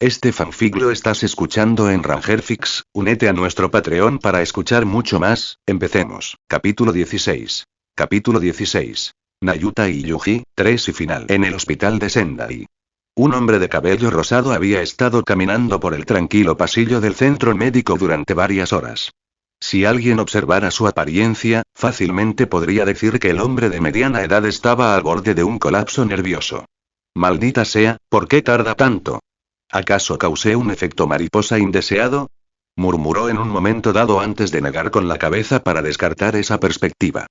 Este fanfic lo estás escuchando en Rangerfix, únete a nuestro Patreon para escuchar mucho más, empecemos. Capítulo 16. Capítulo 16. Nayuta y Yuji, 3 y final. En el hospital de Sendai. Un hombre de cabello rosado había estado caminando por el tranquilo pasillo del centro médico durante varias horas. Si alguien observara su apariencia, fácilmente podría decir que el hombre de mediana edad estaba al borde de un colapso nervioso. Maldita sea, ¿por qué tarda tanto? ¿Acaso causé un efecto mariposa indeseado? Murmuró en un momento dado antes de negar con la cabeza para descartar esa perspectiva.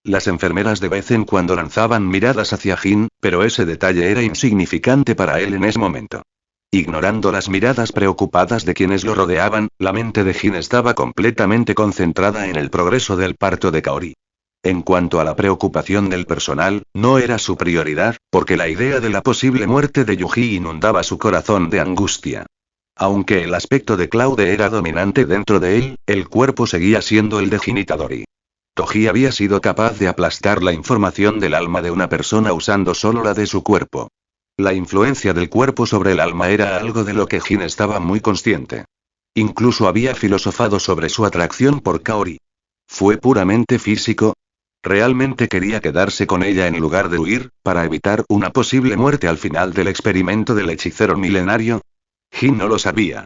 Las enfermeras de vez en cuando lanzaban miradas hacia Jin, pero ese detalle era insignificante para él en ese momento. Ignorando las miradas preocupadas de quienes lo rodeaban, la mente de Jin estaba completamente concentrada en el progreso del parto de Kaori. En cuanto a la preocupación del personal, no era su prioridad, porque la idea de la posible muerte de Yuji inundaba su corazón de angustia. Aunque el aspecto de Claude era dominante dentro de él, el cuerpo seguía siendo el de Jin Itadori. Toji había sido capaz de aplastar la información del alma de una persona usando solo la de su cuerpo. La influencia del cuerpo sobre el alma era algo de lo que Jin estaba muy consciente. Incluso había filosofado sobre su atracción por Kaori. ¿Fue puramente físico? ¿Realmente quería quedarse con ella en lugar de huir, para evitar una posible muerte al final del experimento del hechicero milenario? Jin no lo sabía.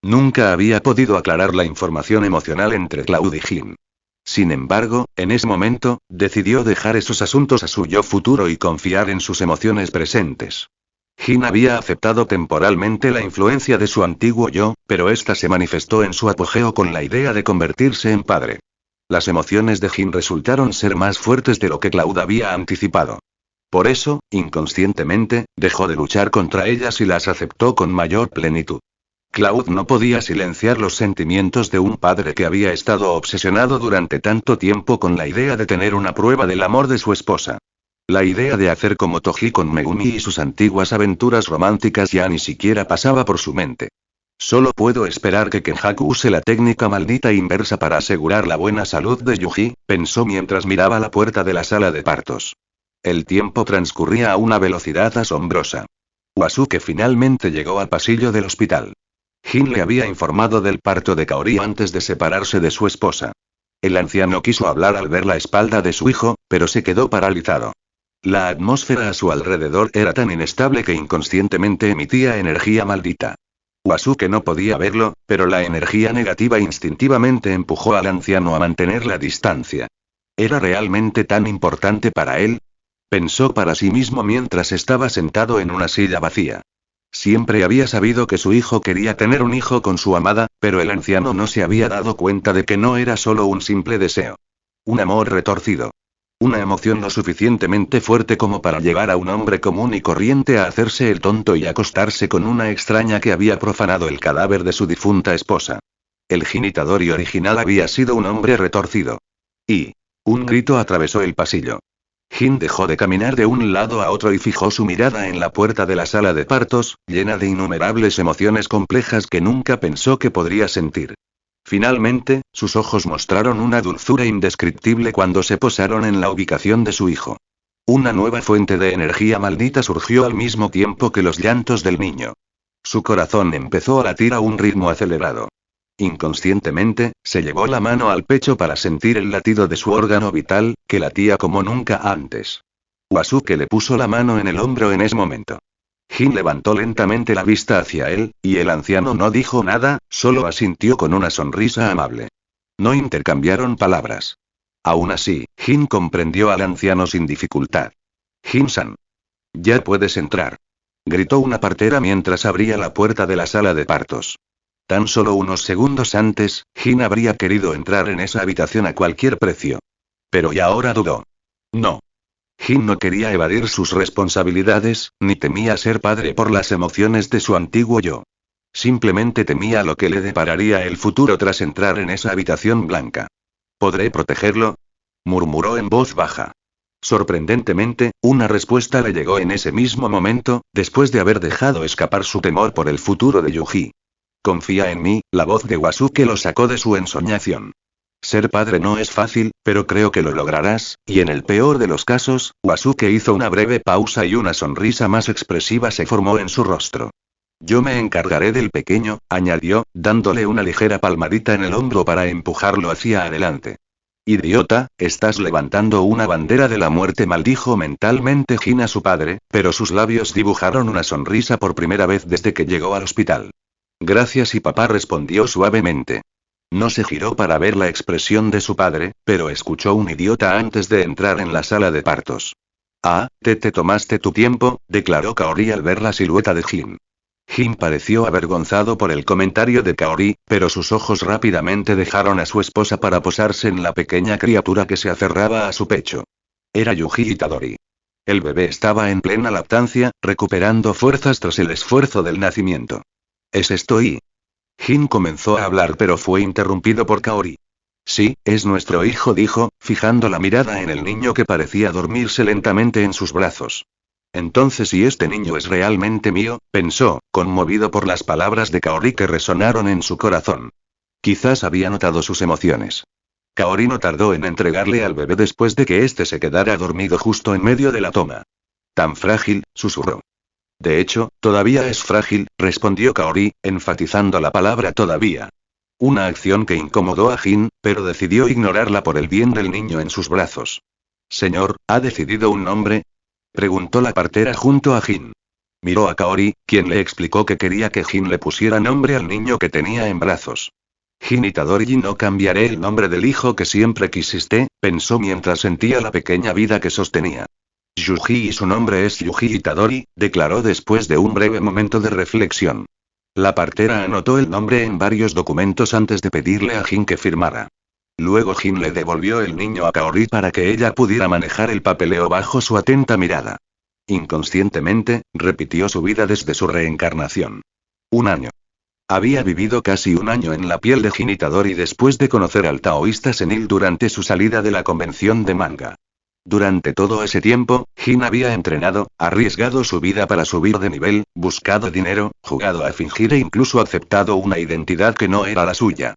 Nunca había podido aclarar la información emocional entre Claude y Jin. Sin embargo, en ese momento, decidió dejar esos asuntos a su yo futuro y confiar en sus emociones presentes. Jin había aceptado temporalmente la influencia de su antiguo yo, pero esta se manifestó en su apogeo con la idea de convertirse en padre. Las emociones de Jin resultaron ser más fuertes de lo que Claude había anticipado. Por eso, inconscientemente, dejó de luchar contra ellas y las aceptó con mayor plenitud. Claude no podía silenciar los sentimientos de un padre que había estado obsesionado durante tanto tiempo con la idea de tener una prueba del amor de su esposa. La idea de hacer como Toji con Megumi y sus antiguas aventuras románticas ya ni siquiera pasaba por su mente. Solo puedo esperar que Kenjaku use la técnica maldita inversa para asegurar la buena salud de Yuji, pensó mientras miraba la puerta de la sala de partos. El tiempo transcurría a una velocidad asombrosa. Wasuke finalmente llegó al pasillo del hospital. Jin le había informado del parto de Kaori antes de separarse de su esposa. El anciano quiso hablar al ver la espalda de su hijo, pero se quedó paralizado. La atmósfera a su alrededor era tan inestable que inconscientemente emitía energía maldita. Wasuke no podía verlo, pero la energía negativa instintivamente empujó al anciano a mantener la distancia. ¿Era realmente tan importante para él? Pensó para sí mismo mientras estaba sentado en una silla vacía. Siempre había sabido que su hijo quería tener un hijo con su amada, pero el anciano no se había dado cuenta de que no era solo un simple deseo. Un amor retorcido. Una emoción lo suficientemente fuerte como para llevar a un hombre común y corriente a hacerse el tonto y acostarse con una extraña que había profanado el cadáver de su difunta esposa. El Jin Itadori original había sido un hombre retorcido. Y un grito atravesó el pasillo. Jin dejó de caminar de un lado a otro y fijó su mirada en la puerta de la sala de partos, llena de innumerables emociones complejas que nunca pensó que podría sentir. Finalmente, sus ojos mostraron una dulzura indescriptible cuando se posaron en la ubicación de su hijo. Una nueva fuente de energía maldita surgió al mismo tiempo que los llantos del niño. Su corazón empezó a latir a un ritmo acelerado. Inconscientemente, se llevó la mano al pecho para sentir el latido de su órgano vital, que latía como nunca antes. Wasuke le puso la mano en el hombro en ese momento. Jin levantó lentamente la vista hacia él, y el anciano no dijo nada, solo asintió con una sonrisa amable. No intercambiaron palabras. Aún así, Jin comprendió al anciano sin dificultad. Jin-san. Ya puedes entrar. Gritó una partera mientras abría la puerta de la sala de partos. Tan solo unos segundos antes, Jin habría querido entrar en esa habitación a cualquier precio. Pero ya ahora dudó. No. Jin no quería evadir sus responsabilidades, ni temía ser padre por las emociones de su antiguo yo. Simplemente temía lo que le depararía el futuro tras entrar en esa habitación blanca. ¿Podré protegerlo?, murmuró en voz baja. Sorprendentemente, una respuesta le llegó en ese mismo momento, después de haber dejado escapar su temor por el futuro de Yuji. Confía en mí, la voz de Wasuke lo sacó de su ensoñación. Ser padre no es fácil, pero creo que lo lograrás, y en el peor de los casos, Wasuke hizo una breve pausa y una sonrisa más expresiva se formó en su rostro. Yo me encargaré del pequeño, añadió, dándole una ligera palmadita en el hombro para empujarlo hacia adelante. Idiota, estás levantando una bandera de la muerte, maldijo mentalmente Jin a su padre, pero sus labios dibujaron una sonrisa por primera vez desde que llegó al hospital. Gracias, y papá respondió suavemente. No se giró para ver la expresión de su padre, pero escuchó un idiota antes de entrar en la sala de partos. Ah, te tomaste tu tiempo, declaró Kaori al ver la silueta de Jin. Jin pareció avergonzado por el comentario de Kaori, pero sus ojos rápidamente dejaron a su esposa para posarse en la pequeña criatura que se aferraba a su pecho. Era Yuji Itadori. El bebé estaba en plena lactancia, recuperando fuerzas tras el esfuerzo del nacimiento. ¿Es esto y? Jin comenzó a hablar, pero fue interrumpido por Kaori. Sí, es nuestro hijo, dijo, fijando la mirada en el niño que parecía dormirse lentamente en sus brazos. Entonces, si este niño es realmente mío, pensó, conmovido por las palabras de Kaori que resonaron en su corazón. Quizás había notado sus emociones. Kaori no tardó en entregarle al bebé después de que éste se quedara dormido justo en medio de la toma. Tan frágil, susurró. De hecho, todavía es frágil, respondió Kaori, enfatizando la palabra todavía. Una acción que incomodó a Jin, pero decidió ignorarla por el bien del niño en sus brazos. Señor, ¿ha decidido un nombre? Preguntó la partera junto a Jin. Miró a Kaori, quien le explicó que quería que Jin le pusiera nombre al niño que tenía en brazos. Jin Itadori, no cambiaré el nombre del hijo que siempre quisiste, pensó mientras sentía la pequeña vida que sostenía. Yuji, y su nombre es Yuji Itadori, declaró después de un breve momento de reflexión. La partera anotó el nombre en varios documentos antes de pedirle a Jin que firmara. Luego Jin le devolvió el niño a Kaori para que ella pudiera manejar el papeleo bajo su atenta mirada. Inconscientemente, repitió su vida desde su reencarnación. Un año. Había vivido casi un año en la piel de Jin Itadori después de conocer al taoísta senil durante su salida de la convención de manga. Durante todo ese tiempo, Jin había entrenado, arriesgado su vida para subir de nivel, buscado dinero, jugado a fingir e incluso aceptado una identidad que no era la suya.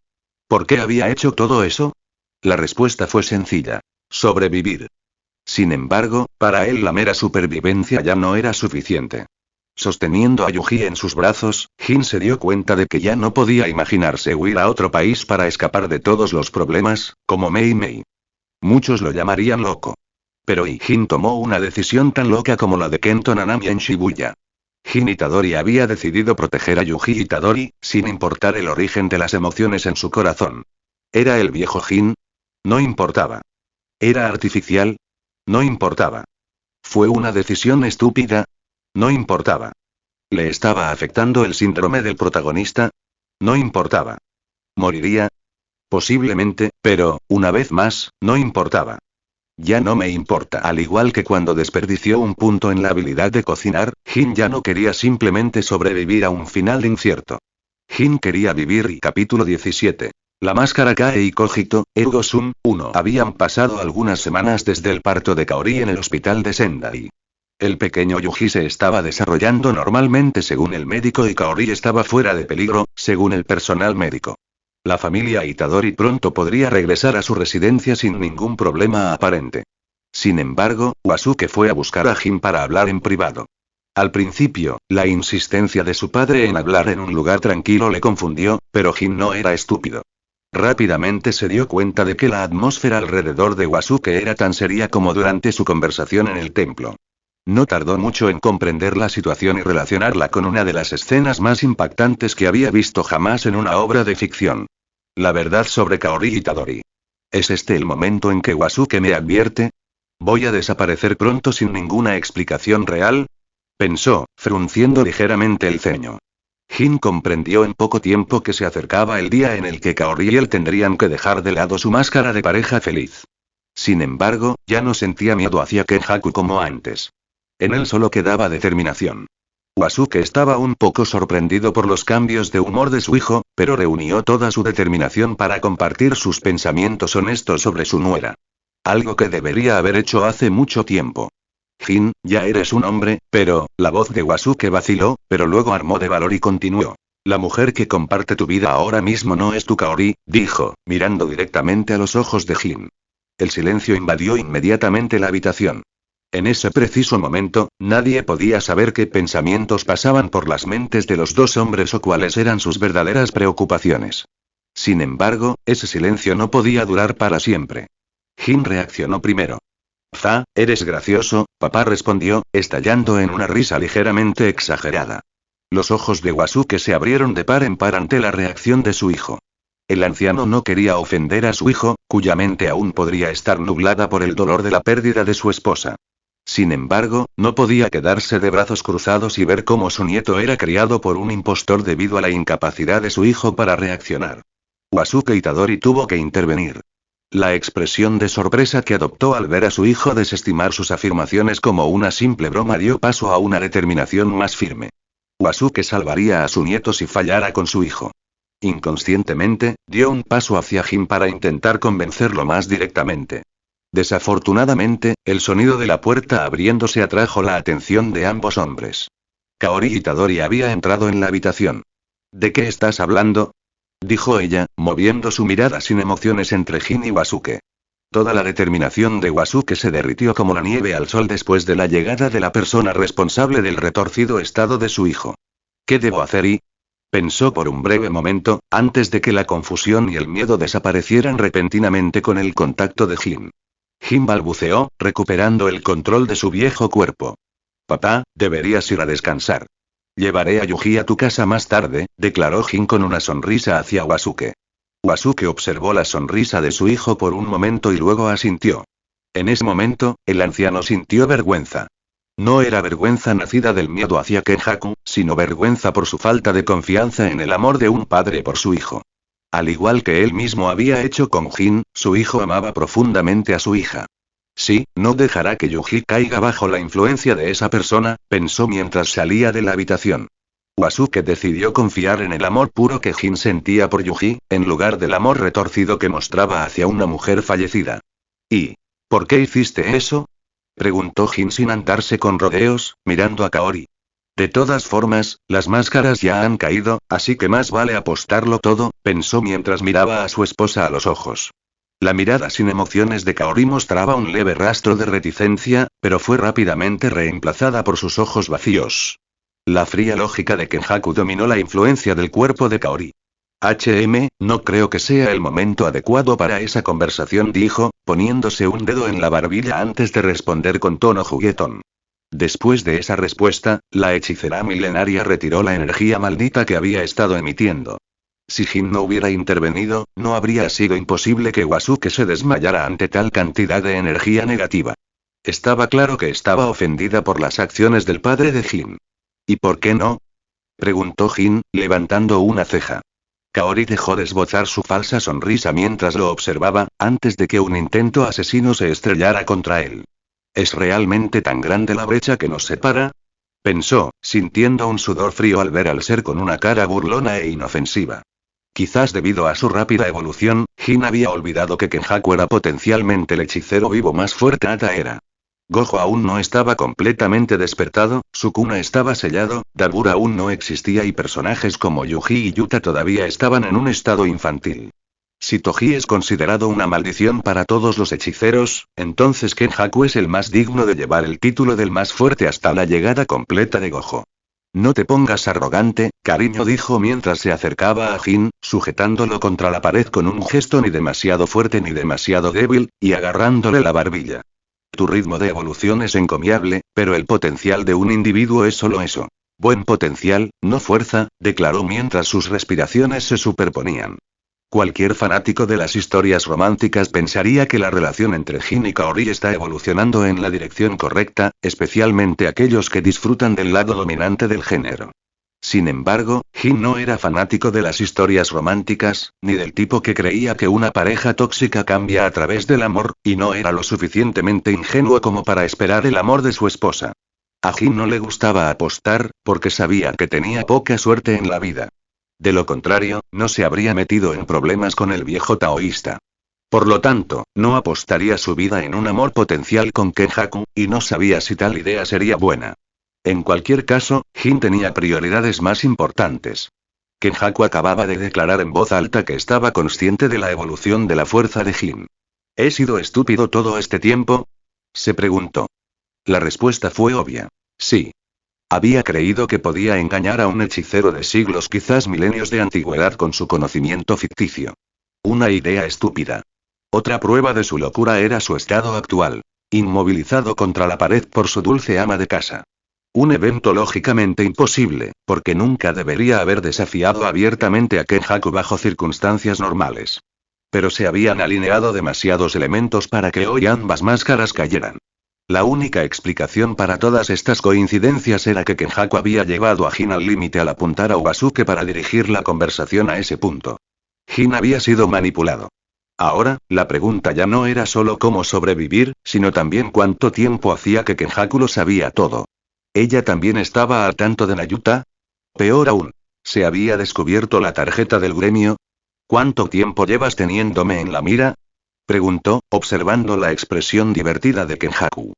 ¿Por qué había hecho todo eso? La respuesta fue sencilla. Sobrevivir. Sin embargo, para él la mera supervivencia ya no era suficiente. Sosteniendo a Yuji en sus brazos, Jin se dio cuenta de que ya no podía imaginarse huir a otro país para escapar de todos los problemas, como Mei Mei. Muchos lo llamarían loco. Pero Jin tomó una decisión tan loca como la de Kento Nanami en Shibuya. Jin Itadori había decidido proteger a Yuji Itadori, sin importar el origen de las emociones en su corazón. ¿Era el viejo Jin? No importaba. ¿Era artificial? No importaba. ¿Fue una decisión estúpida? No importaba. ¿Le estaba afectando el síndrome del protagonista? No importaba. ¿Moriría? Posiblemente, pero, una vez más, no importaba. Ya no me importa. Al igual que cuando desperdició un punto en la habilidad de cocinar, Jin ya no quería simplemente sobrevivir a un final incierto. Jin quería vivir. Y capítulo 17. La máscara cae y cogito, ergo sum, 1. Habían pasado algunas semanas desde el parto de Kaori en el hospital de Sendai. El pequeño Yuji se estaba desarrollando normalmente según el médico y Kaori estaba fuera de peligro, según el personal médico. La familia Itadori pronto podría regresar a su residencia sin ningún problema aparente. Sin embargo, Wasuke fue a buscar a Jin para hablar en privado. Al principio, la insistencia de su padre en hablar en un lugar tranquilo le confundió, pero Jin no era estúpido. Rápidamente se dio cuenta de que la atmósfera alrededor de Wasuke era tan seria como durante su conversación en el templo. No tardó mucho en comprender la situación y relacionarla con una de las escenas más impactantes que había visto jamás en una obra de ficción. La verdad sobre Kaori Itadori. ¿Es este el momento en que Wasuke me advierte? ¿Voy a desaparecer pronto sin ninguna explicación real? Pensó, frunciendo ligeramente el ceño. Jin comprendió en poco tiempo que se acercaba el día en el que Kaori y él tendrían que dejar de lado su máscara de pareja feliz. Sin embargo, ya no sentía miedo hacia Kenjaku como antes. En él solo quedaba determinación. Wasuke estaba un poco sorprendido por los cambios de humor de su hijo, pero reunió toda su determinación para compartir sus pensamientos honestos sobre su nuera. Algo que debería haber hecho hace mucho tiempo. Jin, ya eres un hombre, pero, la voz de Wasuke vaciló, pero luego armó de valor y continuó. La mujer que comparte tu vida ahora mismo no es tu Kaori, dijo, mirando directamente a los ojos de Jin. El silencio invadió inmediatamente la habitación. En ese preciso momento, nadie podía saber qué pensamientos pasaban por las mentes de los dos hombres o cuáles eran sus verdaderas preocupaciones. Sin embargo, ese silencio no podía durar para siempre. Jin reaccionó primero. Eres gracioso, papá respondió, estallando en una risa ligeramente exagerada. Los ojos de Wasuke se abrieron de par en par ante la reacción de su hijo. El anciano no quería ofender a su hijo, cuya mente aún podría estar nublada por el dolor de la pérdida de su esposa. Sin embargo, no podía quedarse de brazos cruzados y ver cómo su nieto era criado por un impostor debido a la incapacidad de su hijo para reaccionar. Wasuke Itadori tuvo que intervenir. La expresión de sorpresa que adoptó al ver a su hijo desestimar sus afirmaciones como una simple broma dio paso a una determinación más firme. Wasuke salvaría a su nieto si fallara con su hijo. Inconscientemente, dio un paso hacia Jin para intentar convencerlo más directamente. Desafortunadamente, el sonido de la puerta abriéndose atrajo la atención de ambos hombres. Kaori Itadori había entrado en la habitación. ¿De qué estás hablando?, dijo ella, moviendo su mirada sin emociones entre Jin y Wasuke. Toda la determinación de Wasuke se derritió como la nieve al sol después de la llegada de la persona responsable del retorcido estado de su hijo. ¿Qué debo hacer? Pensó por un breve momento, antes de que la confusión y el miedo desaparecieran repentinamente con el contacto de Jin. Jin balbuceó, recuperando el control de su viejo cuerpo. Papá, deberías ir a descansar. Llevaré a Yuji a tu casa más tarde, declaró Jin con una sonrisa hacia Wasuke. Wasuke observó la sonrisa de su hijo por un momento y luego asintió. En ese momento, el anciano sintió vergüenza. No era vergüenza nacida del miedo hacia Kenjaku, sino vergüenza por su falta de confianza en el amor de un padre por su hijo. Al igual que él mismo había hecho con Jin, su hijo amaba profundamente a su hija. Sí, no dejará que Yuji caiga bajo la influencia de esa persona, pensó mientras salía de la habitación. Wasuke decidió confiar en el amor puro que Jin sentía por Yuji, en lugar del amor retorcido que mostraba hacia una mujer fallecida. ¿Y por qué hiciste eso?, preguntó Jin sin andarse con rodeos, mirando a Kaori. De todas formas, las máscaras ya han caído, así que más vale apostarlo todo, pensó mientras miraba a su esposa a los ojos. La mirada sin emociones de Kaori mostraba un leve rastro de reticencia, pero fue rápidamente reemplazada por sus ojos vacíos. La fría lógica de Kenjaku dominó la influencia del cuerpo de Kaori. No creo que sea el momento adecuado para esa conversación, dijo, poniéndose un dedo en la barbilla antes de responder con tono juguetón. Después de esa respuesta, la hechicera milenaria retiró la energía maldita que había estado emitiendo. Si Jin no hubiera intervenido, no habría sido imposible que Wasuke se desmayara ante tal cantidad de energía negativa. Estaba claro que estaba ofendida por las acciones del padre de Jin. ¿Y por qué no?, preguntó Jin, levantando una ceja. Kaori dejó desbozar su falsa sonrisa mientras lo observaba, antes de que un intento asesino se estrellara contra él. ¿Es realmente tan grande la brecha que nos separa?, pensó, sintiendo un sudor frío al ver al ser con una cara burlona e inofensiva. Quizás debido a su rápida evolución, Jin había olvidado que Kenjaku era potencialmente el hechicero vivo más fuerte Ata era. Gojo aún no estaba completamente despertado, Sukuna estaba sellado, Dabura aún no existía y personajes como Yuji y Yuta todavía estaban en un estado infantil. Si Toji es considerado una maldición para todos los hechiceros, entonces Kenjaku es el más digno de llevar el título del más fuerte hasta la llegada completa de Gojo. No te pongas arrogante, cariño, dijo mientras se acercaba a Jin, sujetándolo contra la pared con un gesto ni demasiado fuerte ni demasiado débil, y agarrándole la barbilla. Tu ritmo de evolución es encomiable, pero el potencial de un individuo es solo eso. Buen potencial, no fuerza, declaró mientras sus respiraciones se superponían. Cualquier fanático de las historias románticas pensaría que la relación entre Jin y Kaori está evolucionando en la dirección correcta, especialmente aquellos que disfrutan del lado dominante del género. Sin embargo, Jin no era fanático de las historias románticas, ni del tipo que creía que una pareja tóxica cambia a través del amor, y no era lo suficientemente ingenuo como para esperar el amor de su esposa. A Jin no le gustaba apostar, porque sabía que tenía poca suerte en la vida. De lo contrario, no se habría metido en problemas con el viejo taoísta. Por lo tanto, no apostaría su vida en un amor potencial con Kenjaku, y no sabía si tal idea sería buena. En cualquier caso, Jin tenía prioridades más importantes. Kenjaku acababa de declarar en voz alta que estaba consciente de la evolución de la fuerza de Jin. ¿He sido estúpido todo este tiempo?, se preguntó. La respuesta fue obvia. Sí. Había creído que podía engañar a un hechicero de siglos, quizás milenios de antigüedad, con su conocimiento ficticio. Una idea estúpida. Otra prueba de su locura era su estado actual. Inmovilizado contra la pared por su dulce ama de casa. Un evento lógicamente imposible, porque nunca debería haber desafiado abiertamente a Kenjaku bajo circunstancias normales. Pero se habían alineado demasiados elementos para que hoy ambas máscaras cayeran. La única explicación para todas estas coincidencias era que Kenjaku había llevado a Jin al límite al apuntar a Ubasuke para dirigir la conversación a ese punto. Jin había sido manipulado. Ahora, la pregunta ya no era solo cómo sobrevivir, sino también cuánto tiempo hacía que Kenjaku lo sabía todo. ¿Ella también estaba al tanto de Nayuta? Peor aún, ¿se había descubierto la tarjeta del gremio? ¿Cuánto tiempo llevas teniéndome en la mira? Preguntó, observando la expresión divertida de Kenjaku.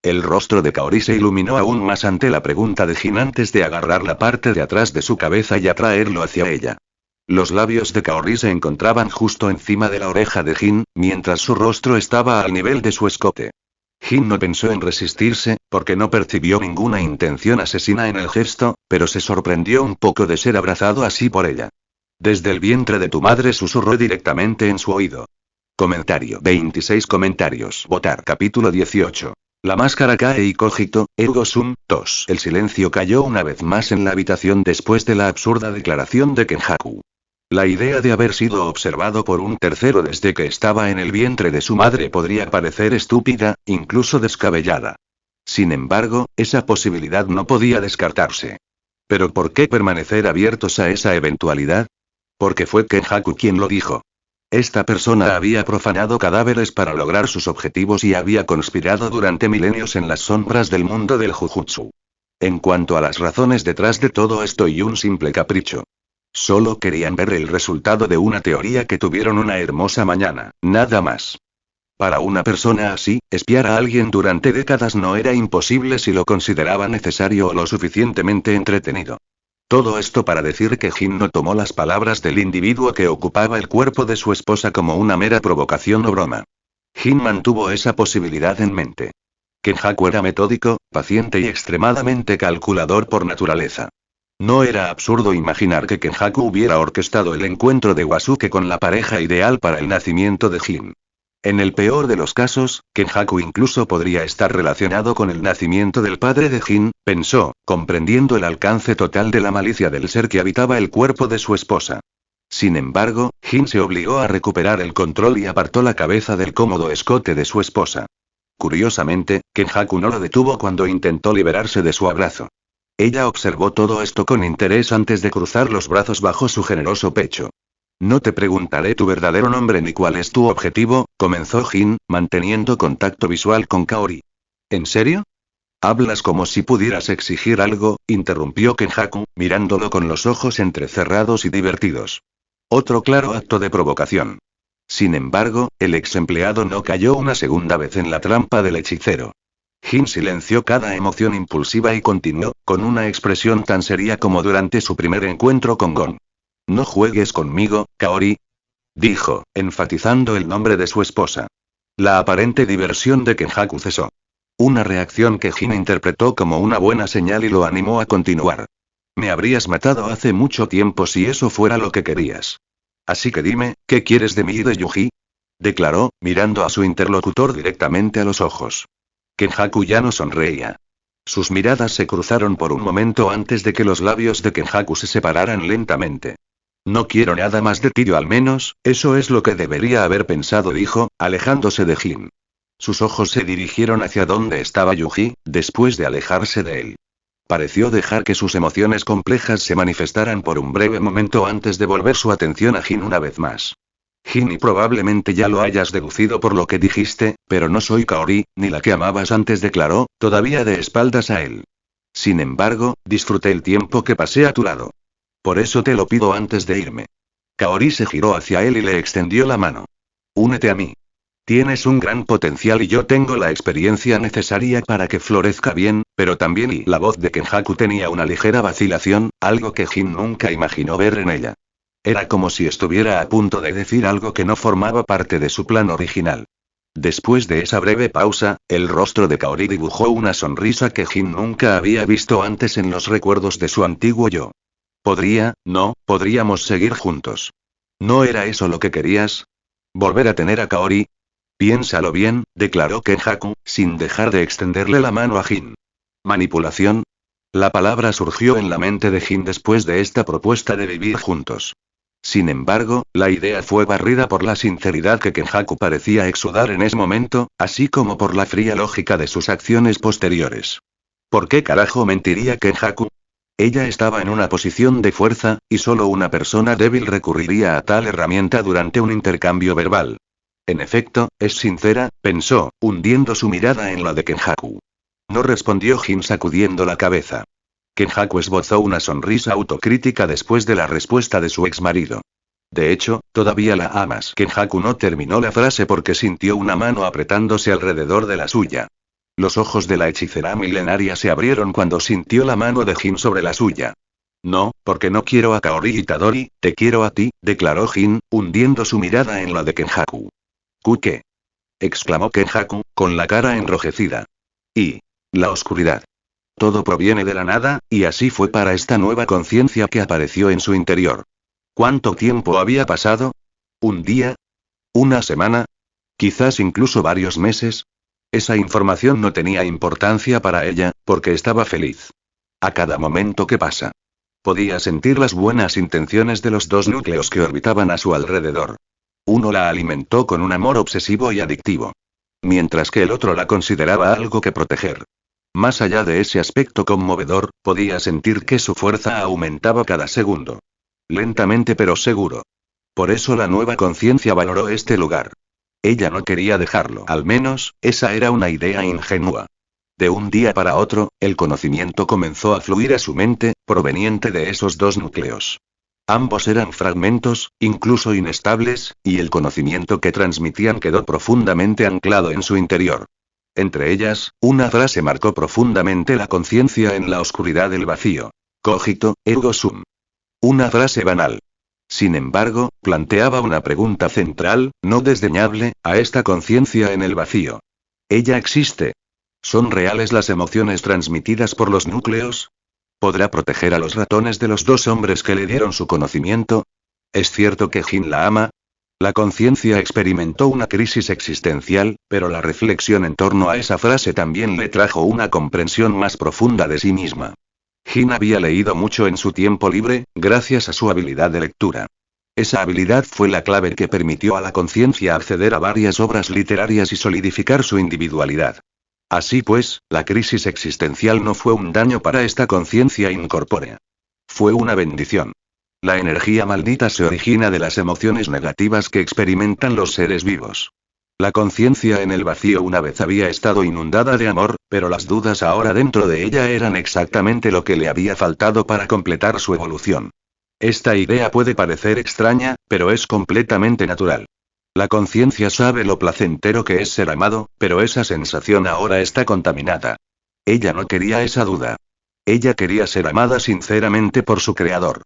El rostro de Kaori se iluminó aún más ante la pregunta de Jin antes de agarrar la parte de atrás de su cabeza y atraerlo hacia ella. Los labios de Kaori se encontraban justo encima de la oreja de Jin, mientras su rostro estaba al nivel de su escote. Jin no pensó en resistirse, porque no percibió ninguna intención asesina en el gesto, pero se sorprendió un poco de ser abrazado así por ella. Desde el vientre de tu madre, susurró directamente en su oído. Comentario 26 comentarios. Votar. Capítulo 18. La máscara cae y cogito, ergo sum, tos. El silencio cayó una vez más en la habitación después de la absurda declaración de Kenjaku. La idea de haber sido observado por un tercero desde que estaba en el vientre de su madre podría parecer estúpida, incluso descabellada. Sin embargo, esa posibilidad no podía descartarse. ¿Pero por qué permanecer abiertos a esa eventualidad? Porque fue Kenjaku quien lo dijo. Esta persona había profanado cadáveres para lograr sus objetivos y había conspirado durante milenios en las sombras del mundo del Jujutsu. En cuanto a las razones detrás de todo esto y un simple capricho. Solo querían ver el resultado de una teoría que tuvieron una hermosa mañana, nada más. Para una persona así, espiar a alguien durante décadas no era imposible si lo consideraba necesario o lo suficientemente entretenido. Todo esto para decir que Jin no tomó las palabras del individuo que ocupaba el cuerpo de su esposa como una mera provocación o broma. Jin mantuvo esa posibilidad en mente. Kenjaku era metódico, paciente y extremadamente calculador por naturaleza. No era absurdo imaginar que Kenjaku hubiera orquestado el encuentro de Wasuke con la pareja ideal para el nacimiento de Jin. En el peor de los casos, Kenjaku incluso podría estar relacionado con el nacimiento del padre de Jin, pensó, comprendiendo el alcance total de la malicia del ser que habitaba el cuerpo de su esposa. Sin embargo, Jin se obligó a recuperar el control y apartó la cabeza del cómodo escote de su esposa. Curiosamente, Kenjaku no lo detuvo cuando intentó liberarse de su abrazo. Ella observó todo esto con interés antes de cruzar los brazos bajo su generoso pecho. No te preguntaré tu verdadero nombre ni cuál es tu objetivo, comenzó Jin, manteniendo contacto visual con Kaori. ¿En serio? Hablas como si pudieras exigir algo, interrumpió Kenjaku, mirándolo con los ojos entrecerrados y divertidos. Otro claro acto de provocación. Sin embargo, el ex empleado no cayó una segunda vez en la trampa del hechicero. Jin silenció cada emoción impulsiva y continuó, con una expresión tan seria como durante su primer encuentro con Gon. No juegues conmigo, Kaori, dijo, enfatizando el nombre de su esposa. La aparente diversión de Kenjaku cesó. Una reacción que Jin interpretó como una buena señal y lo animó a continuar. Me habrías matado hace mucho tiempo si eso fuera lo que querías. Así que dime, ¿qué quieres de mí y de Yuji? Declaró, mirando a su interlocutor directamente a los ojos. Kenjaku ya no sonreía. Sus miradas se cruzaron por un momento antes de que los labios de Kenjaku se separaran lentamente. No quiero nada más de ti, o al menos, eso es lo que debería haber pensado, dijo, alejándose de Jin. Sus ojos se dirigieron hacia donde estaba Yuji, después de alejarse de él. Pareció dejar que sus emociones complejas se manifestaran por un breve momento antes de volver su atención a Jin una vez más. Jin, y probablemente ya lo hayas deducido por lo que dijiste, pero no soy Kaori, ni la que amabas antes, declaró, todavía de espaldas a él. Sin embargo, disfruté el tiempo que pasé a tu lado. Por eso te lo pido antes de irme. Kaori se giró hacia él y le extendió la mano. Únete a mí. Tienes un gran potencial y yo tengo la experiencia necesaria para que florezca bien, pero también. Y la voz de Kenjaku tenía una ligera vacilación, algo que Jin nunca imaginó ver en ella. Era como si estuviera a punto de decir algo que no formaba parte de su plan original. Después de esa breve pausa, el rostro de Kaori dibujó una sonrisa que Jin nunca había visto antes en los recuerdos de su antiguo yo. Podríamos seguir juntos. ¿No era eso lo que querías? ¿Volver a tener a Kaori? Piénsalo bien, declaró Kenjaku, sin dejar de extenderle la mano a Jin. ¿Manipulación? La palabra surgió en la mente de Jin después de esta propuesta de vivir juntos. Sin embargo, la idea fue barrida por la sinceridad que Kenjaku parecía exudar en ese momento, así como por la fría lógica de sus acciones posteriores. ¿Por qué carajo mentiría Kenjaku? Ella estaba en una posición de fuerza, y solo una persona débil recurriría a tal herramienta durante un intercambio verbal. En efecto, es sincera, pensó, hundiendo su mirada en la de Kenjaku. No respondió Jin sacudiendo la cabeza. Kenjaku esbozó una sonrisa autocrítica después de la respuesta de su exmarido. De hecho, todavía la amas. Kenjaku no terminó la frase porque sintió una mano apretándose alrededor de la suya. Los ojos de la hechicera milenaria se abrieron cuando sintió la mano de Jin sobre la suya. No, porque no quiero a Kaori Itadori, te quiero a ti, declaró Jin, hundiendo su mirada en la de Kenjaku. ¿Qué? Exclamó Kenjaku, con la cara enrojecida. Y la oscuridad. Todo proviene de la nada, y así fue para esta nueva conciencia que apareció en su interior. ¿Cuánto tiempo había pasado? ¿Un día? ¿Una semana? ¿Quizás incluso varios meses? Esa información no tenía importancia para ella, porque estaba feliz. A cada momento que pasa. Podía sentir las buenas intenciones de los dos núcleos que orbitaban a su alrededor. Uno la alimentó con un amor obsesivo y adictivo. Mientras que el otro la consideraba algo que proteger. Más allá de ese aspecto conmovedor, podía sentir que su fuerza aumentaba cada segundo. Lentamente pero seguro. Por eso la nueva conciencia valoró este lugar. Ella no quería dejarlo. Al menos, esa era una idea ingenua. De un día para otro, el conocimiento comenzó a fluir a su mente, proveniente de esos dos núcleos. Ambos eran fragmentos, incluso inestables, y el conocimiento que transmitían quedó profundamente anclado en su interior. Entre ellas, una frase marcó profundamente la conciencia en la oscuridad del vacío. Cogito, ergo sum. Una frase banal. Sin embargo, planteaba una pregunta central, no desdeñable, a esta conciencia en el vacío. ¿Ella existe? ¿Son reales las emociones transmitidas por los núcleos? ¿Podrá proteger a los ratones de los dos hombres que le dieron su conocimiento? ¿Es cierto que Jin la ama? La conciencia experimentó una crisis existencial, pero la reflexión en torno a esa frase también le trajo una comprensión más profunda de sí misma. Jin había leído mucho en su tiempo libre, gracias a su habilidad de lectura. Esa habilidad fue la clave que permitió a la conciencia acceder a varias obras literarias y solidificar su individualidad. Así pues, la crisis existencial no fue un daño para esta conciencia incorpórea. Fue una bendición. La energía maldita se origina de las emociones negativas que experimentan los seres vivos. La conciencia en el vacío una vez había estado inundada de amor, pero las dudas ahora dentro de ella eran exactamente lo que le había faltado para completar su evolución. Esta idea puede parecer extraña, pero es completamente natural. La conciencia sabe lo placentero que es ser amado, pero esa sensación ahora está contaminada. Ella no quería esa duda. Ella quería ser amada sinceramente por su creador.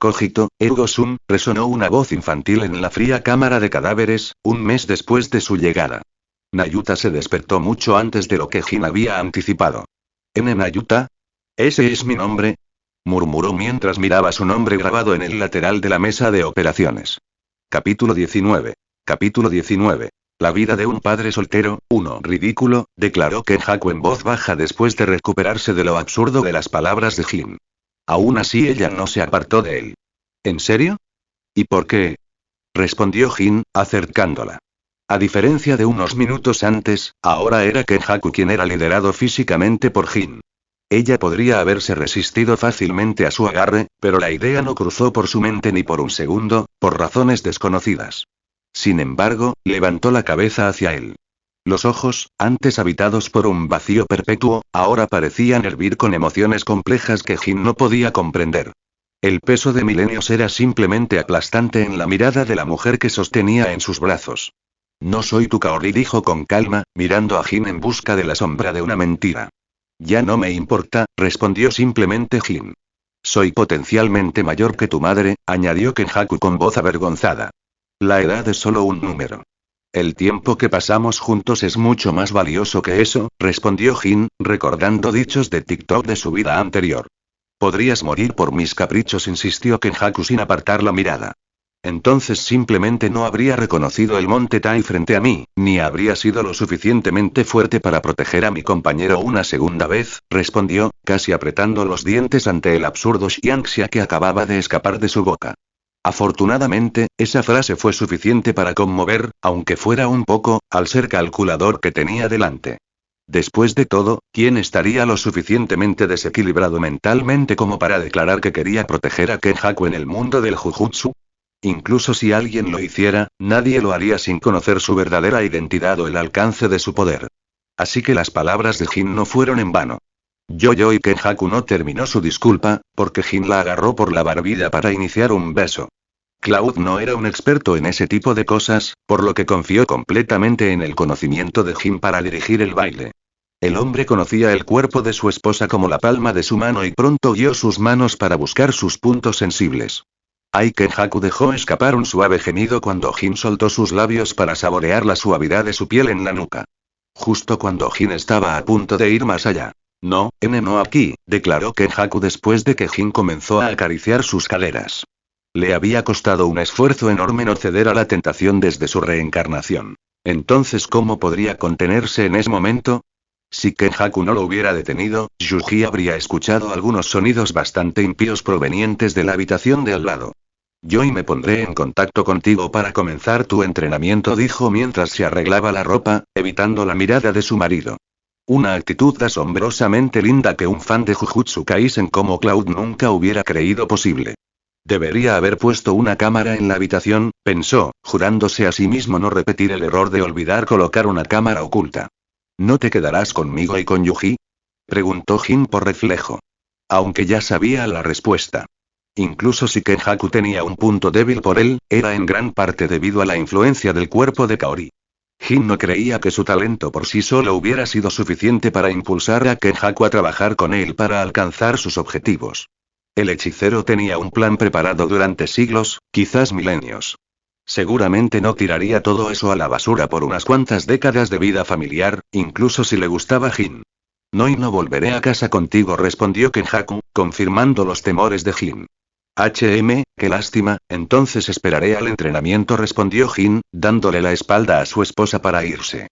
Cogito, ergo sum, resonó una voz infantil en la fría cámara de cadáveres, un mes después de su llegada. Nayuta se despertó mucho antes de lo que Jin había anticipado. ¿Nayuta? ¿Ese es mi nombre? Murmuró mientras miraba su nombre grabado en el lateral de la mesa de operaciones. Capítulo 19. Capítulo 19. La vida de un padre soltero, ridículo, declaró Kenjaku en voz baja después de recuperarse de lo absurdo de las palabras de Jin. Aún así ella no se apartó de él. ¿En serio? ¿Y por qué? Respondió Jin, acercándola. A diferencia de unos minutos antes, ahora era Kenjaku quien era liderado físicamente por Jin. Ella podría haberse resistido fácilmente a su agarre, pero la idea no cruzó por su mente ni por un segundo, por razones desconocidas. Sin embargo, levantó la cabeza hacia él. Los ojos, antes habitados por un vacío perpetuo, ahora parecían hervir con emociones complejas que Jin no podía comprender. El peso de milenios era simplemente aplastante en la mirada de la mujer que sostenía en sus brazos. No soy tu Kaori, dijo con calma, mirando a Jin en busca de la sombra de una mentira. Ya no me importa, respondió simplemente Jin. Soy potencialmente mayor que tu madre, añadió Kenjaku con voz avergonzada. La edad es solo un número. El tiempo que pasamos juntos es mucho más valioso que eso, respondió Jin, recordando dichos de TikTok de su vida anterior. Podrías morir por mis caprichos, insistió Kenjaku sin apartar la mirada. Entonces simplemente no habría reconocido el monte Tai frente a mí, ni habría sido lo suficientemente fuerte para proteger a mi compañero una segunda vez, respondió, casi apretando los dientes ante el absurdo xianxia que acababa de escapar de su boca. Afortunadamente, esa frase fue suficiente para conmover, aunque fuera un poco, al ser calculador que tenía delante. Después de todo, ¿quién estaría lo suficientemente desequilibrado mentalmente como para declarar que quería proteger a Kenjaku en el mundo del Jujutsu? Incluso si alguien lo hiciera, nadie lo haría sin conocer su verdadera identidad o el alcance de su poder. Así que las palabras de Jin no fueron en vano. Y Kenjaku no terminó su disculpa, porque Jin la agarró por la barbilla para iniciar un beso. Cloud no era un experto en ese tipo de cosas, por lo que confió completamente en el conocimiento de Jin para dirigir el baile. El hombre conocía el cuerpo de su esposa como la palma de su mano y pronto guió sus manos para buscar sus puntos sensibles. Kenjaku dejó escapar un suave gemido cuando Jin soltó sus labios para saborear la suavidad de su piel en la nuca. Justo cuando Jin estaba a punto de ir más allá. No aquí, declaró Kenjaku después de que Jin comenzó a acariciar sus caderas. Le había costado un esfuerzo enorme no ceder a la tentación desde su reencarnación. Entonces, ¿cómo podría contenerse en ese momento? Si Kenjaku no lo hubiera detenido, Yuji habría escuchado algunos sonidos bastante impíos provenientes de la habitación de al lado. Yo me pondré en contacto contigo para comenzar tu entrenamiento, dijo mientras se arreglaba la ropa, evitando la mirada de su marido. Una actitud asombrosamente linda que un fan de Jujutsu Kaisen como Cloud nunca hubiera creído posible. Debería haber puesto una cámara en la habitación, pensó, jurándose a sí mismo no repetir el error de olvidar colocar una cámara oculta. ¿No te quedarás conmigo y con Yuji?, preguntó Jin por reflejo. Aunque ya sabía la respuesta. Incluso si Kenjaku tenía un punto débil por él, era en gran parte debido a la influencia del cuerpo de Kaori. Jin no creía que su talento por sí solo hubiera sido suficiente para impulsar a Kenjaku a trabajar con él para alcanzar sus objetivos. El hechicero tenía un plan preparado durante siglos, quizás milenios. Seguramente no tiraría todo eso a la basura por unas cuantas décadas de vida familiar, incluso si le gustaba Jin. No volveré a casa contigo, respondió Kenjaku, confirmando los temores de Jin. Qué lástima, entonces esperaré al entrenamiento, respondió Jin, dándole la espalda a su esposa para irse.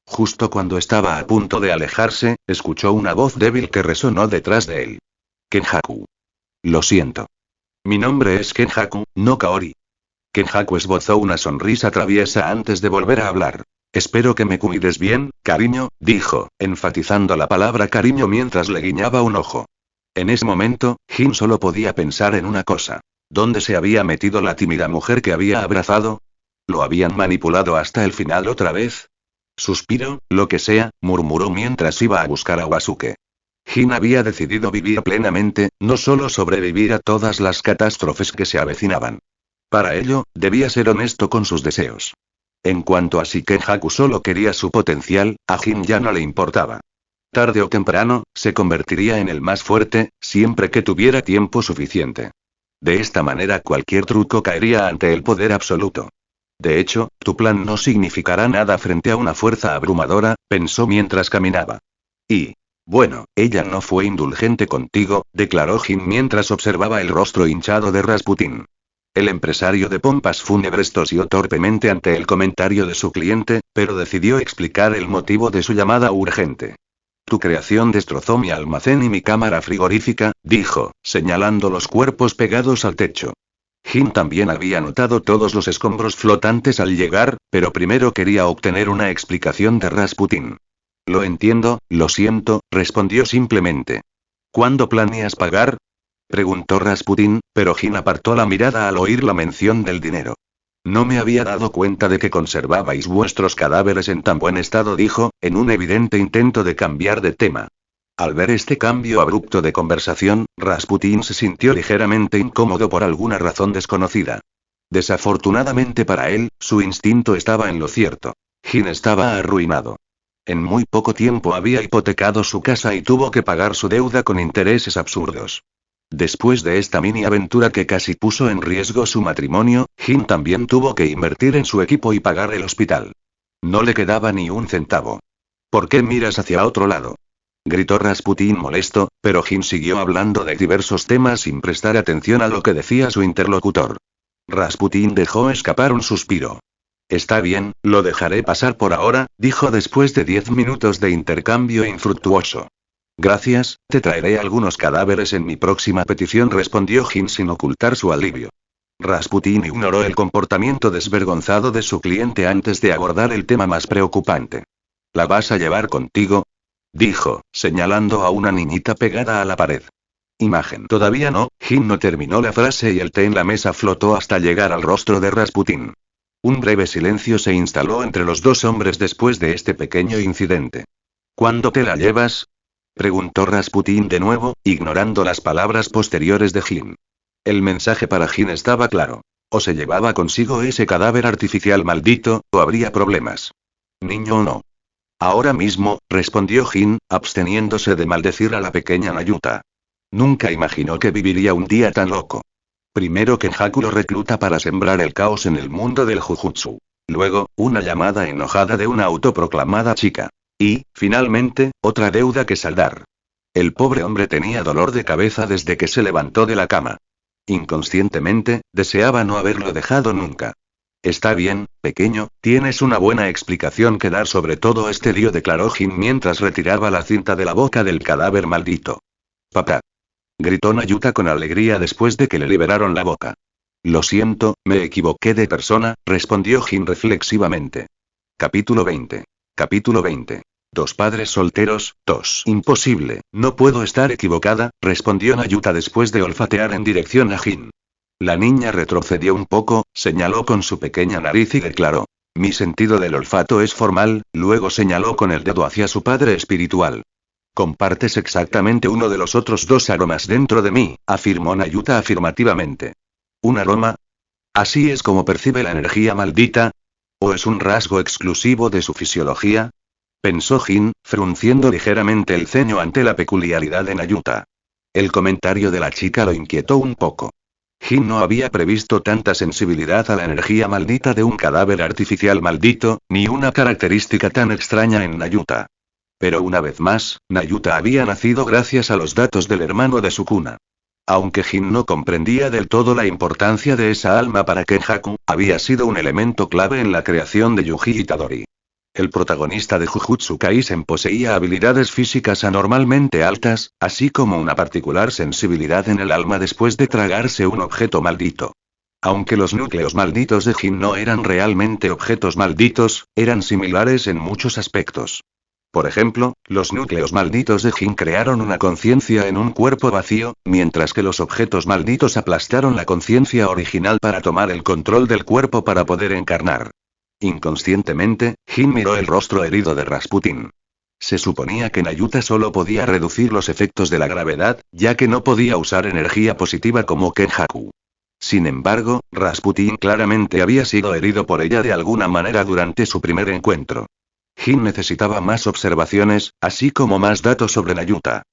Justo cuando estaba a punto de alejarse, escuchó una voz débil que resonó detrás de él. Kenjaku. Lo siento. Mi nombre es Kenjaku, no Kaori. Kenjaku esbozó una sonrisa traviesa antes de volver a hablar. Espero que me cuides bien, cariño, dijo, enfatizando la palabra cariño mientras le guiñaba un ojo. En ese momento, Jin solo podía pensar en una cosa. ¿Dónde se había metido la tímida mujer que había abrazado? ¿Lo habían manipulado hasta el final otra vez? Suspiro, lo que sea, murmuró mientras iba a buscar a Wasuke. Jin había decidido vivir plenamente, no solo sobrevivir a todas las catástrofes que se avecinaban. Para ello, debía ser honesto con sus deseos. En cuanto a si Kenjaku solo quería su potencial, a Jin ya no le importaba. Tarde o temprano, se convertiría en el más fuerte, siempre que tuviera tiempo suficiente. De esta manera cualquier truco caería ante el poder absoluto. De hecho, tu plan no significará nada frente a una fuerza abrumadora, pensó mientras caminaba. Bueno, ella no fue indulgente contigo, declaró Jin mientras observaba el rostro hinchado de Rasputin. El empresario de pompas fúnebres tosió torpemente ante el comentario de su cliente, pero decidió explicar el motivo de su llamada urgente. Tu creación destrozó mi almacén y mi cámara frigorífica, dijo, señalando los cuerpos pegados al techo. Jin también había notado todos los escombros flotantes al llegar, pero primero quería obtener una explicación de Rasputin. Lo entiendo, lo siento, respondió simplemente. ¿Cuándo planeas pagar?, preguntó Rasputin, pero Jin apartó la mirada al oír la mención del dinero. No me había dado cuenta de que conservabais vuestros cadáveres en tan buen estado, dijo, en un evidente intento de cambiar de tema. Al ver este cambio abrupto de conversación, Rasputin se sintió ligeramente incómodo por alguna razón desconocida. Desafortunadamente para él, su instinto estaba en lo cierto. Jin estaba arruinado. En muy poco tiempo había hipotecado su casa y tuvo que pagar su deuda con intereses absurdos. Después de esta mini aventura que casi puso en riesgo su matrimonio, Jin también tuvo que invertir en su equipo y pagar el hospital. No le quedaba ni un centavo. ¿Por qué miras hacia otro lado?, gritó Rasputín molesto, pero Jin siguió hablando de diversos temas sin prestar atención a lo que decía su interlocutor. Rasputín dejó escapar un suspiro. Está bien, lo dejaré pasar por ahora, dijo después de 10 minutos de intercambio infructuoso. Gracias, te traeré algunos cadáveres en mi próxima petición, respondió Jin sin ocultar su alivio. Rasputín ignoró el comportamiento desvergonzado de su cliente antes de abordar el tema más preocupante. ¿La vas a llevar contigo?, dijo, señalando a una niñita pegada a la pared. Imagen. Todavía no, Jin no terminó la frase y el té en la mesa flotó hasta llegar al rostro de Rasputín. Un breve silencio se instaló entre los dos hombres después de este pequeño incidente. ¿Cuándo te la llevas?, preguntó Rasputín de nuevo, ignorando las palabras posteriores de Jin. El mensaje para Jin estaba claro. O se llevaba consigo ese cadáver artificial maldito, o habría problemas. Niño o no. Ahora mismo, respondió Jin, absteniéndose de maldecir a la pequeña Nayuta. Nunca imaginó que viviría un día tan loco. Primero Kenjaku lo recluta para sembrar el caos en el mundo del Jujutsu. Luego, una llamada enojada de una autoproclamada chica. Y, finalmente, otra deuda que saldar. El pobre hombre tenía dolor de cabeza desde que se levantó de la cama. Inconscientemente, deseaba no haberlo dejado nunca. Está bien, pequeño, tienes una buena explicación que dar sobre todo este lío, declaró Jin mientras retiraba la cinta de la boca del cadáver maldito. Papá, gritó Nayuta con alegría después de que le liberaron la boca. Lo siento, me equivoqué de persona, respondió Jin reflexivamente. Capítulo 20. Capítulo 20. Dos padres solteros, tos. Imposible, no puedo estar equivocada, respondió Nayuta después de olfatear en dirección a Jin. La niña retrocedió un poco, señaló con su pequeña nariz y declaró. Mi sentido del olfato es formal, luego señaló con el dedo hacia su padre espiritual. Compartes exactamente uno de los otros dos aromas dentro de mí, afirmó Nayuta afirmativamente. ¿Un aroma? ¿Así es como percibe la energía maldita? ¿O es un rasgo exclusivo de su fisiología?, pensó Jin, frunciendo ligeramente el ceño ante la peculiaridad de Nayuta. El comentario de la chica lo inquietó un poco. Jin no había previsto tanta sensibilidad a la energía maldita de un cadáver artificial maldito, ni una característica tan extraña en Nayuta. Pero una vez más, Nayuta había nacido gracias a los datos del hermano de su cuna. Aunque Jin no comprendía del todo la importancia de esa alma para Kenjaku, había sido un elemento clave en la creación de Yuji Itadori. El protagonista de Jujutsu Kaisen poseía habilidades físicas anormalmente altas, así como una particular sensibilidad en el alma después de tragarse un objeto maldito. Aunque los núcleos malditos de Jin no eran realmente objetos malditos, eran similares en muchos aspectos. Por ejemplo, los núcleos malditos de Jin crearon una conciencia en un cuerpo vacío, mientras que los objetos malditos aplastaron la conciencia original para tomar el control del cuerpo para poder encarnar. Inconscientemente, Jin miró el rostro herido de Rasputín. Se suponía que Nayuta solo podía reducir los efectos de la gravedad, ya que no podía usar energía positiva como Kenjaku. Sin embargo, Rasputín claramente había sido herido por ella de alguna manera durante su primer encuentro. Jin necesitaba más observaciones, así como más datos sobre Nayuta.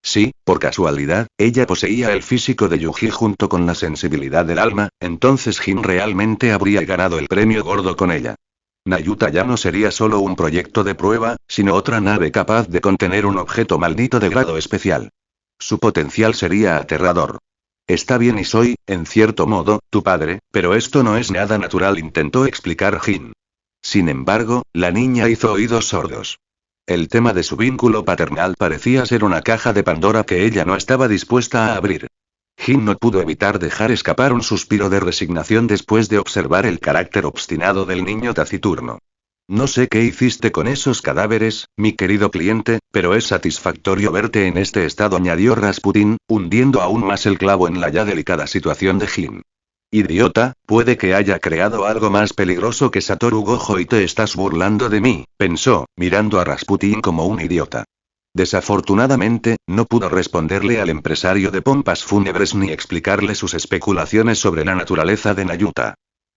Si, por casualidad, ella poseía el físico de Yuji junto con la sensibilidad del alma, entonces Jin realmente habría ganado el premio gordo con ella. Nayuta ya no sería solo un proyecto de prueba, sino otra nave capaz de contener un objeto maldito de grado especial. Su potencial sería aterrador. Está bien y soy, en cierto modo, tu padre, pero esto no es nada natural, intentó explicar Jin. Sin embargo, la niña hizo oídos sordos. El tema de su vínculo paternal parecía ser una caja de Pandora que ella no estaba dispuesta a abrir. Jin no pudo evitar dejar escapar un suspiro de resignación después de observar el carácter obstinado del niño taciturno. No sé qué hiciste con esos cadáveres, mi querido cliente, pero es satisfactorio verte en este estado, añadió Rasputín, hundiendo aún más el clavo en la ya delicada situación de Jin. Idiota, puede que haya creado algo más peligroso que Satoru Gojo y te estás burlando de mí, pensó, mirando a Rasputín como un idiota. Desafortunadamente, no pudo responderle al empresario de pompas fúnebres ni explicarle sus especulaciones sobre la naturaleza de Nayuta.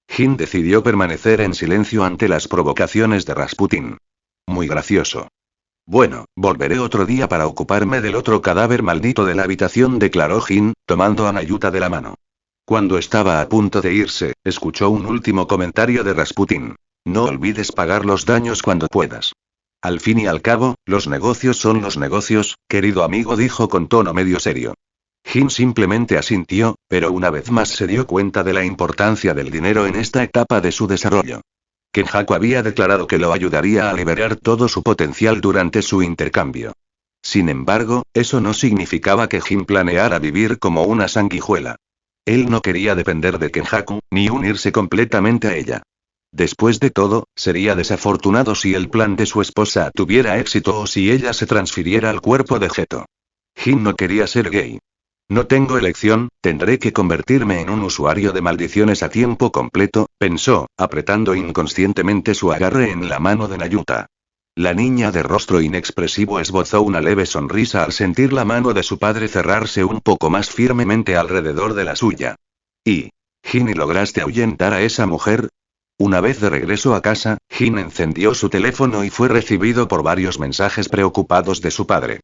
Jin decidió permanecer en silencio ante las provocaciones de Rasputín. Muy gracioso. Bueno, volveré otro día para ocuparme del otro cadáver maldito de la habitación, declaró Jin, tomando a Nayuta de la mano. Cuando estaba a punto de irse, escuchó un último comentario de Rasputín. No olvides pagar los daños cuando puedas. Al fin y al cabo, los negocios son los negocios, querido amigo, dijo con tono medio serio. Jin simplemente asintió, pero una vez más se dio cuenta de la importancia del dinero en esta etapa de su desarrollo. Kenjaku había declarado que lo ayudaría a liberar todo su potencial durante su intercambio. Sin embargo, eso no significaba que Jin planeara vivir como una sanguijuela. Él no quería depender de Kenjaku, ni unirse completamente a ella. Después de todo, sería desafortunado si el plan de su esposa tuviera éxito o si ella se transfiriera al cuerpo de Geto. Jin no quería ser gay. No tengo elección, tendré que convertirme en un usuario de maldiciones a tiempo completo, pensó, apretando inconscientemente su agarre en la mano de Nayuta. La niña de rostro inexpresivo esbozó una leve sonrisa al sentir la mano de su padre cerrarse un poco más firmemente alrededor de la suya. Jin, ¿y lograste ahuyentar a esa mujer? Una vez de regreso a casa, Jin encendió su teléfono y fue recibido por varios mensajes preocupados de su padre.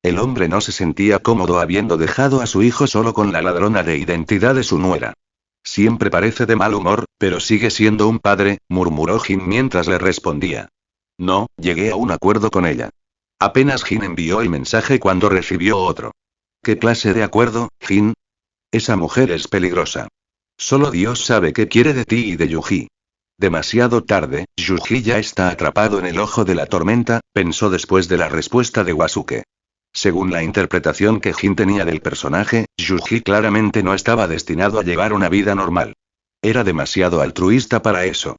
El hombre no se sentía cómodo habiendo dejado a su hijo solo con la ladrona de identidad de su nuera. Siempre parece de mal humor, pero sigue siendo un padre, murmuró Jin mientras le respondía. No, llegué a un acuerdo con ella. Apenas Jin envió el mensaje cuando recibió otro. ¿Qué clase de acuerdo, Jin? Esa mujer es peligrosa. Solo Dios sabe qué quiere de ti y de Yuji. Demasiado tarde, Yuji ya está atrapado en el ojo de la tormenta, pensó después de la respuesta de Wasuke. Según la interpretación que Jin tenía del personaje, Yuji claramente no estaba destinado a llevar una vida normal. Era demasiado altruista para eso.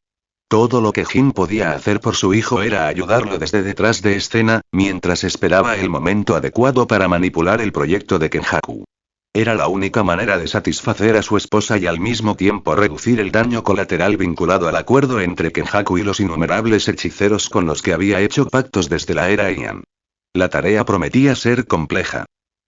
Todo lo que Jin podía hacer por su hijo era ayudarlo desde detrás de escena, mientras esperaba el momento adecuado para manipular el proyecto de Kenjaku. Era la única manera de satisfacer a su esposa y al mismo tiempo reducir el daño colateral vinculado al acuerdo entre Kenjaku y los innumerables hechiceros con los que había hecho pactos desde la era Heian. La tarea prometía ser compleja.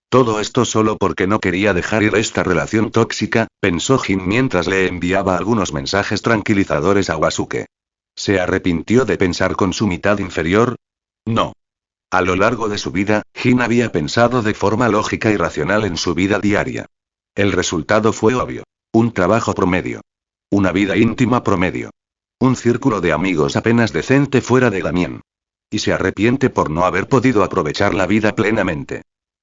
Todo esto solo porque no quería dejar ir esta relación tóxica, pensó Jin mientras le enviaba algunos mensajes tranquilizadores a Wasuke. ¿Se arrepintió de pensar con su mitad inferior? No. A lo largo de su vida, Jin había pensado de forma lógica y racional en su vida diaria. El resultado fue obvio. Un trabajo promedio. Una vida íntima promedio. Un círculo de amigos apenas decente fuera de Damien. Y se arrepiente por no haber podido aprovechar la vida plenamente.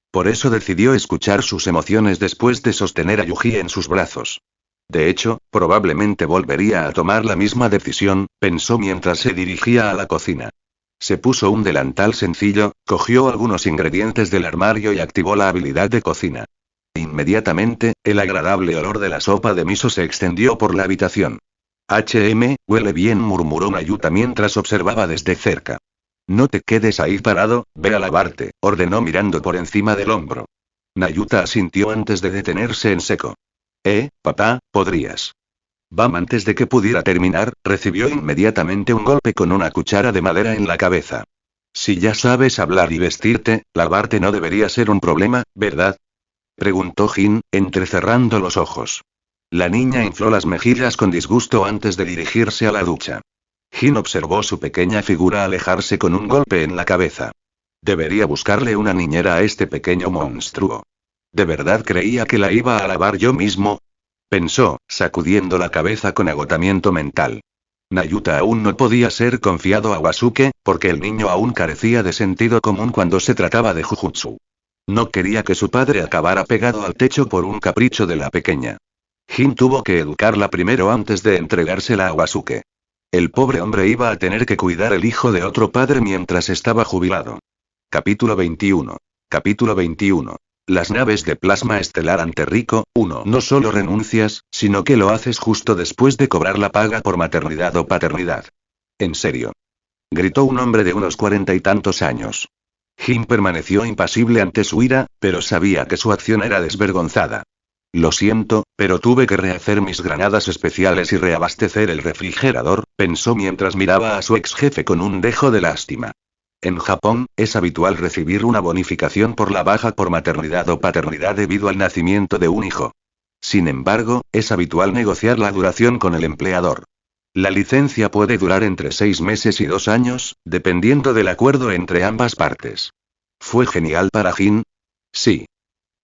Por eso decidió escuchar sus emociones después de sostener a Yuji en sus brazos. De hecho, probablemente volvería a tomar la misma decisión, pensó mientras se dirigía a la cocina. Se puso un delantal sencillo, cogió algunos ingredientes del armario y activó la habilidad de cocina. Inmediatamente, el agradable olor de la sopa de miso se extendió por la habitación. Huele bien, murmuró Nayuta mientras observaba desde cerca. No te quedes ahí parado, ve a lavarte, ordenó mirando por encima del hombro. Nayuta asintió antes de detenerse en seco. Papá, podrías. Bam, antes de que pudiera terminar, recibió inmediatamente un golpe con una cuchara de madera en la cabeza. Si ya sabes hablar y vestirte, lavarte no debería ser un problema, ¿verdad? Preguntó Jin, entrecerrando los ojos. La niña infló las mejillas con disgusto antes de dirigirse a la ducha. Jin observó su pequeña figura alejarse con un golpe en la cabeza. Debería buscarle una niñera a este pequeño monstruo. ¿De verdad creía que la iba a lavar yo mismo? Pensó, sacudiendo la cabeza con agotamiento mental. Nayuta aún no podía ser confiado a Wasuke, porque el niño aún carecía de sentido común cuando se trataba de Jujutsu. No quería que su padre acabara pegado al techo por un capricho de la pequeña. Jin tuvo que educarla primero antes de entregársela a Wasuke. El pobre hombre iba a tener que cuidar el hijo de otro padre mientras estaba jubilado. Capítulo 21. Capítulo 21. Las naves de plasma estelar ante Rico, 1. No solo renuncias, sino que lo haces justo después de cobrar la paga por maternidad o paternidad. ¿En serio? Gritó un hombre de unos 40 y tantos años. Jin permaneció impasible ante su ira, pero sabía que su acción era desvergonzada. Lo siento, pero tuve que rehacer mis granadas especiales y reabastecer el refrigerador, pensó mientras miraba a su ex jefe con un dejo de lástima. En Japón, es habitual recibir una bonificación por la baja por maternidad o paternidad debido al nacimiento de un hijo. Sin embargo, es habitual negociar la duración con el empleador. La licencia puede durar entre 6 meses y 2 años, dependiendo del acuerdo entre ambas partes. ¿Fue genial para Jin? Sí.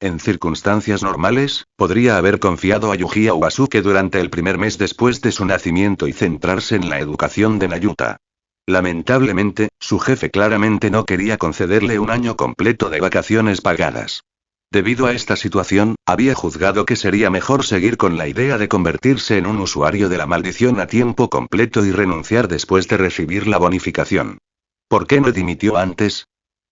En circunstancias normales, podría haber confiado a Yuji Uasuke durante el primer mes después de su nacimiento y centrarse en la educación de Nayuta. Lamentablemente, su jefe claramente no quería concederle un año completo de vacaciones pagadas. Debido a esta situación, había juzgado que sería mejor seguir con la idea de convertirse en un usuario de la maldición a tiempo completo y renunciar después de recibir la bonificación. ¿Por qué no dimitió antes?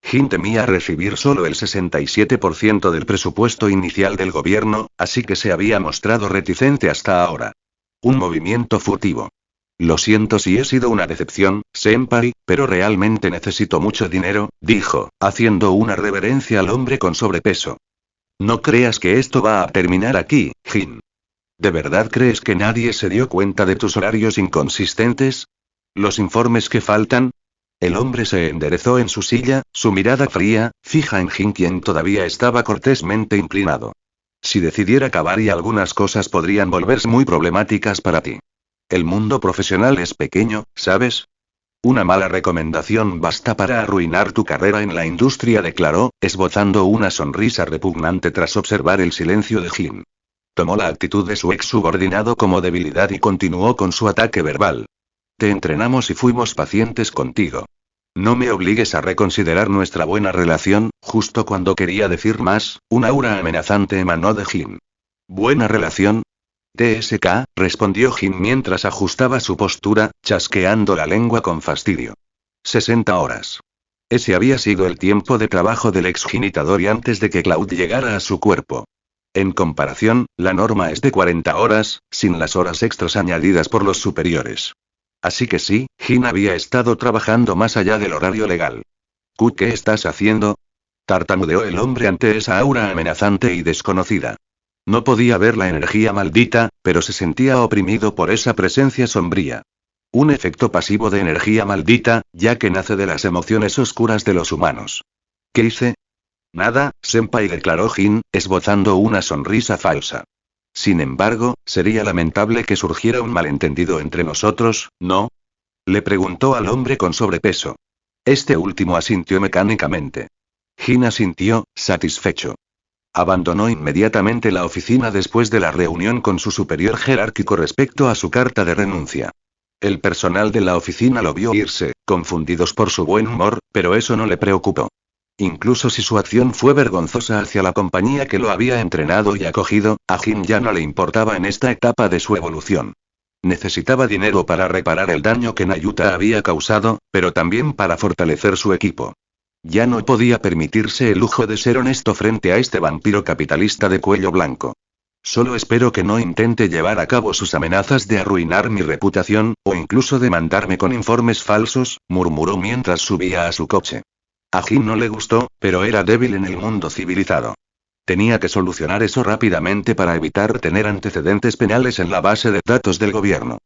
Jin temía recibir solo el 67% del presupuesto inicial del gobierno, así que se había mostrado reticente hasta ahora. Un movimiento furtivo. Lo siento si he sido una decepción, senpai, pero realmente necesito mucho dinero, dijo, haciendo una reverencia al hombre con sobrepeso. No creas que esto va a terminar aquí, Jin. ¿De verdad crees que nadie se dio cuenta de tus horarios inconsistentes? ¿Los informes que faltan? El hombre se enderezó en su silla, su mirada fría, fija en Jin, quien todavía estaba cortésmente inclinado. Si decidiera acabar y algunas cosas podrían volverse muy problemáticas para ti. El mundo profesional es pequeño, ¿sabes? Una mala recomendación basta para arruinar tu carrera en la industria, declaró, esbozando una sonrisa repugnante tras observar el silencio de Jin. Tomó la actitud de su ex subordinado como debilidad y continuó con su ataque verbal. Te entrenamos y fuimos pacientes contigo. No me obligues a reconsiderar nuestra buena relación. Justo cuando quería decir más, un aura amenazante emanó de Jin. ¿Buena relación? TSK, respondió Jin mientras ajustaba su postura, chasqueando la lengua con fastidio. 60 horas. Ese había sido el tiempo de trabajo del ex Jin Itadori antes de que Cloud llegara a su cuerpo. En comparación, la norma es de 40 horas, sin las horas extras añadidas por los superiores. Así que sí, Jin había estado trabajando más allá del horario legal. ¿Qué estás haciendo? Tartamudeó el hombre ante esa aura amenazante y desconocida. No podía ver la energía maldita, pero se sentía oprimido por esa presencia sombría. Un efecto pasivo de energía maldita, ya que nace de las emociones oscuras de los humanos. ¿Qué hice? Nada, senpai, declaró Jin, esbozando una sonrisa falsa. Sin embargo, sería lamentable que surgiera un malentendido entre nosotros, ¿no? Le preguntó al hombre con sobrepeso. Este último asintió mecánicamente. Jin asintió, satisfecho. Abandonó inmediatamente la oficina después de la reunión con su superior jerárquico respecto a su carta de renuncia. El personal de la oficina lo vio irse, confundidos por su buen humor, pero eso no le preocupó. Incluso si su acción fue vergonzosa hacia la compañía que lo había entrenado y acogido, a Jin ya no le importaba en esta etapa de su evolución. Necesitaba dinero para reparar el daño que Nayuta había causado, pero también para fortalecer su equipo. Ya no podía permitirse el lujo de ser honesto frente a este vampiro capitalista de cuello blanco. Solo espero que no intente llevar a cabo sus amenazas de arruinar mi reputación, o incluso de mandarme con informes falsos, murmuró mientras subía a su coche. A Jin no le gustó, pero era débil en el mundo civilizado. Tenía que solucionar eso rápidamente para evitar tener antecedentes penales en la base de datos del gobierno.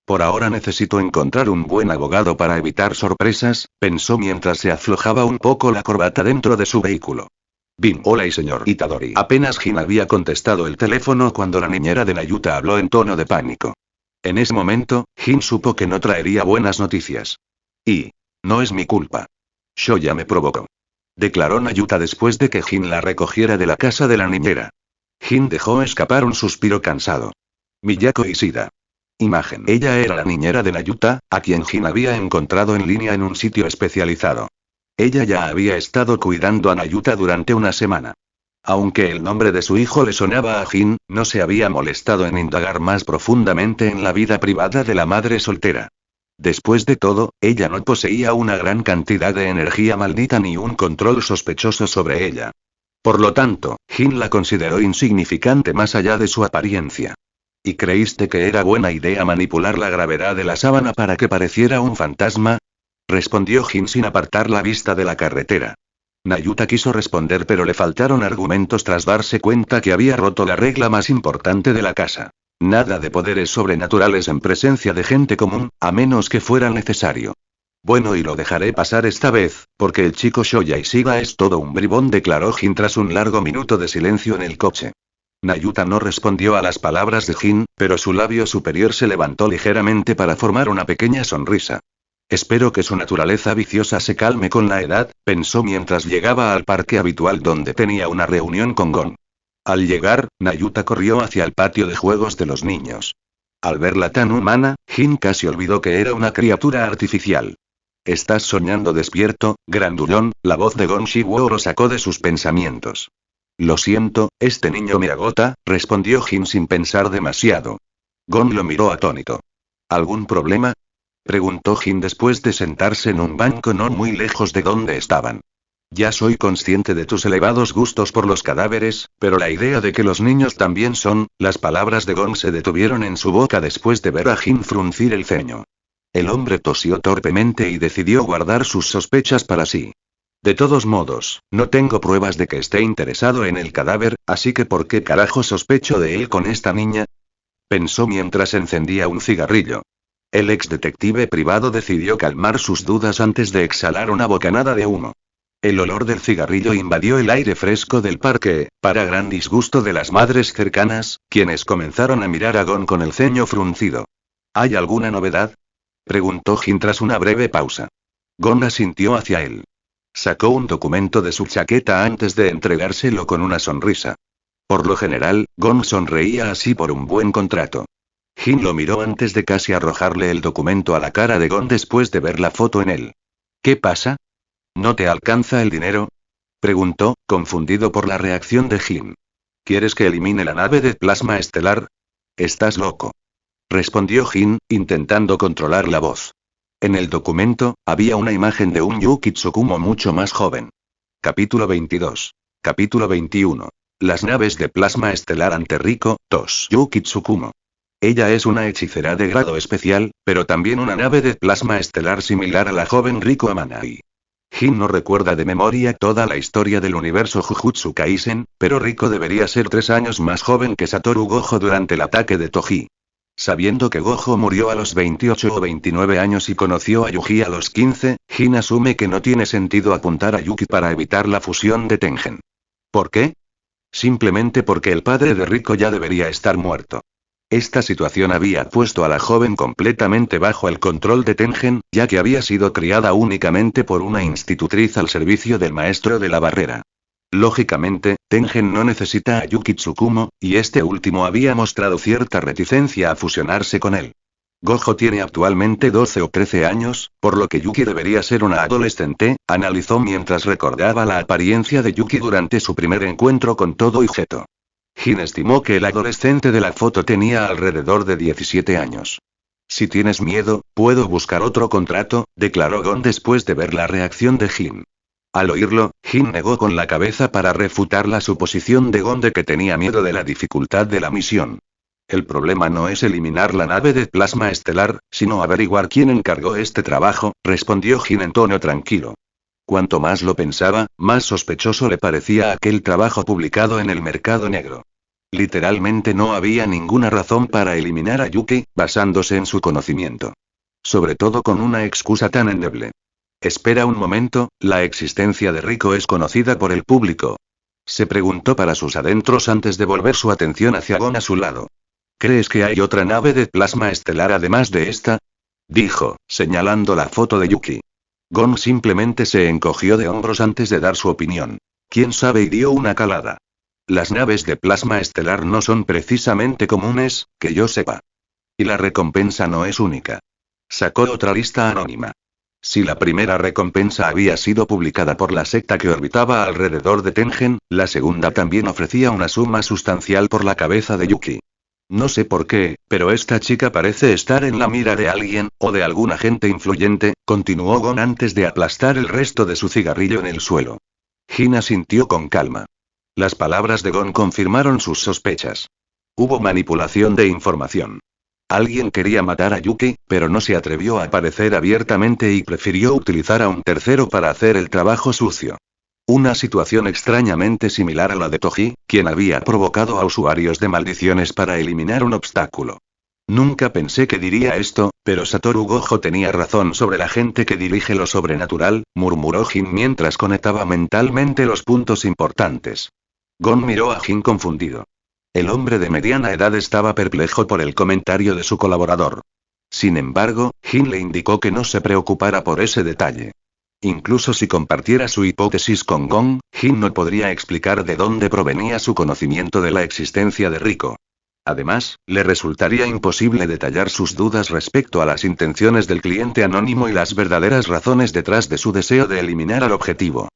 Por ahora necesito encontrar un buen abogado para evitar sorpresas, pensó mientras se aflojaba un poco la corbata dentro de su vehículo. Bim, hola y señor Itadori. Apenas Jin había contestado el teléfono cuando la niñera de Nayuta habló en tono de pánico. En ese momento, Jin supo que no traería buenas noticias. Y no es mi culpa. Shoya me provocó. Declaró Nayuta después de que Jin la recogiera de la casa de la niñera. Jin dejó escapar un suspiro cansado. Miyako Ishida. Imagen. Ella era la niñera de Nayuta, a quien Jin había encontrado en línea en un sitio especializado. Ella ya había estado cuidando a Nayuta durante una semana. Aunque el nombre de su hijo le sonaba a Jin, no se había molestado en indagar más profundamente en la vida privada de la madre soltera. Después de todo, ella no poseía una gran cantidad de energía maldita ni un control sospechoso sobre ella. Por lo tanto, Jin la consideró insignificante más allá de su apariencia. ¿Y creíste que era buena idea manipular la gravedad de la sábana para que pareciera un fantasma? Respondió Jin sin apartar la vista de la carretera. Nayuta quiso responder, pero le faltaron argumentos tras darse cuenta que había roto la regla más importante de la casa. Nada de poderes sobrenaturales en presencia de gente común, a menos que fuera necesario. Bueno, y lo dejaré pasar esta vez, porque el chico Shoya Ishida es todo un bribón, declaró Jin tras un largo minuto de silencio en el coche. Nayuta no respondió a las palabras de Jin, pero su labio superior se levantó ligeramente para formar una pequeña sonrisa. Espero que su naturaleza viciosa se calme con la edad, pensó mientras llegaba al parque habitual donde tenía una reunión con Gon. Al llegar, Nayuta corrió hacia el patio de juegos de los niños. Al verla tan humana, Jin casi olvidó que era una criatura artificial. «Estás soñando despierto, grandullón», la voz de Gon Shiwo lo sacó de sus pensamientos. «Lo siento, este niño me agota», respondió Jin sin pensar demasiado. Gon lo miró atónito. «¿Algún problema?», preguntó Jin después de sentarse en un banco no muy lejos de donde estaban. «Ya soy consciente de tus elevados gustos por los cadáveres, pero la idea de que los niños también son...». Las palabras de Gon se detuvieron en su boca después de ver a Jin fruncir el ceño. El hombre tosió torpemente y decidió guardar sus sospechas para sí. «De todos modos, no tengo pruebas de que esté interesado en el cadáver, así que ¿por qué carajo sospecho de él con esta niña?», pensó mientras encendía un cigarrillo. El ex detective privado decidió calmar sus dudas antes de exhalar una bocanada de humo. El olor del cigarrillo invadió el aire fresco del parque, para gran disgusto de las madres cercanas, quienes comenzaron a mirar a Gon con el ceño fruncido. «¿Hay alguna novedad?», preguntó Jin tras una breve pausa. Gon asintió hacia él. Sacó un documento de su chaqueta antes de entregárselo con una sonrisa. Por lo general, Gon sonreía así por un buen contrato. Jin lo miró antes de casi arrojarle el documento a la cara de Gon después de ver la foto en él. «¿Qué pasa? ¿No te alcanza el dinero?», preguntó, confundido por la reacción de Jin. «¿Quieres que elimine la nave de plasma estelar? Estás loco», respondió Jin, intentando controlar la voz. En el documento, había una imagen de un Yuki Tsukumo mucho más joven. Capítulo 22. Capítulo 21. Las naves de plasma estelar ante Riko, Tos Yuki Tsukumo. Ella es una hechicera de grado especial, pero también una nave de plasma estelar similar a la joven Riko Amanai. Jin no recuerda de memoria toda la historia del universo Jujutsu Kaisen, pero Riko debería ser 3 años más joven que Satoru Gojo durante el ataque de Toji. Sabiendo que Gojo murió a los 28 o 29 años y conoció a Yuji a los 15, Jin asume que no tiene sentido apuntar a Yuki para evitar la fusión de Tengen. ¿Por qué? Simplemente porque el padre de Riko ya debería estar muerto. Esta situación había puesto a la joven completamente bajo el control de Tengen, ya que había sido criada únicamente por una institutriz al servicio del maestro de la barrera. Lógicamente, Tengen no necesita a Yuki Tsukumo, y este último había mostrado cierta reticencia a fusionarse con él. Gojo tiene actualmente 12 o 13 años, por lo que Yuki debería ser una adolescente, analizó mientras recordaba la apariencia de Yuki durante su primer encuentro con todo Higeto. Jin estimó que el adolescente de la foto tenía alrededor de 17 años. «Si tienes miedo, puedo buscar otro contrato», declaró Gon después de ver la reacción de Jin. Al oírlo, Jin negó con la cabeza para refutar la suposición de Gon de que tenía miedo de la dificultad de la misión. «El problema no es eliminar la nave de plasma estelar, sino averiguar quién encargó este trabajo», respondió Jin en tono tranquilo. Cuanto más lo pensaba, más sospechoso le parecía aquel trabajo publicado en el mercado negro. Literalmente no había ninguna razón para eliminar a Yuki, basándose en su conocimiento. Sobre todo con una excusa tan endeble. «Espera un momento, ¿la existencia de Riko es conocida por el público?», se preguntó para sus adentros antes de volver su atención hacia Gon a su lado. «¿Crees que hay otra nave de plasma estelar además de esta?», dijo, señalando la foto de Yuki. Gon simplemente se encogió de hombros antes de dar su opinión. «¿Quién sabe?», y dio una calada. «Las naves de plasma estelar no son precisamente comunes, que yo sepa. Y la recompensa no es única». Sacó otra lista anónima. Si la primera recompensa había sido publicada por la secta que orbitaba alrededor de Tengen, la segunda también ofrecía una suma sustancial por la cabeza de Yuki. «No sé por qué, pero esta chica parece estar en la mira de alguien, o de algún agente influyente», continuó Gon antes de aplastar el resto de su cigarrillo en el suelo. Jin asintió con calma. Las palabras de Gon confirmaron sus sospechas. Hubo manipulación de información. Alguien quería matar a Yuki, pero no se atrevió a aparecer abiertamente y prefirió utilizar a un tercero para hacer el trabajo sucio. Una situación extrañamente similar a la de Toji, quien había provocado a usuarios de maldiciones para eliminar un obstáculo. «Nunca pensé que diría esto, pero Satoru Gojo tenía razón sobre la gente que dirige lo sobrenatural», murmuró Jin mientras conectaba mentalmente los puntos importantes. Gon miró a Jin confundido. El hombre de mediana edad estaba perplejo por el comentario de su colaborador. Sin embargo, Jin le indicó que no se preocupara por ese detalle. Incluso si compartiera su hipótesis con Gon, Jin no podría explicar de dónde provenía su conocimiento de la existencia de Rico. Además, le resultaría imposible detallar sus dudas respecto a las intenciones del cliente anónimo y las verdaderas razones detrás de su deseo de eliminar al objetivo.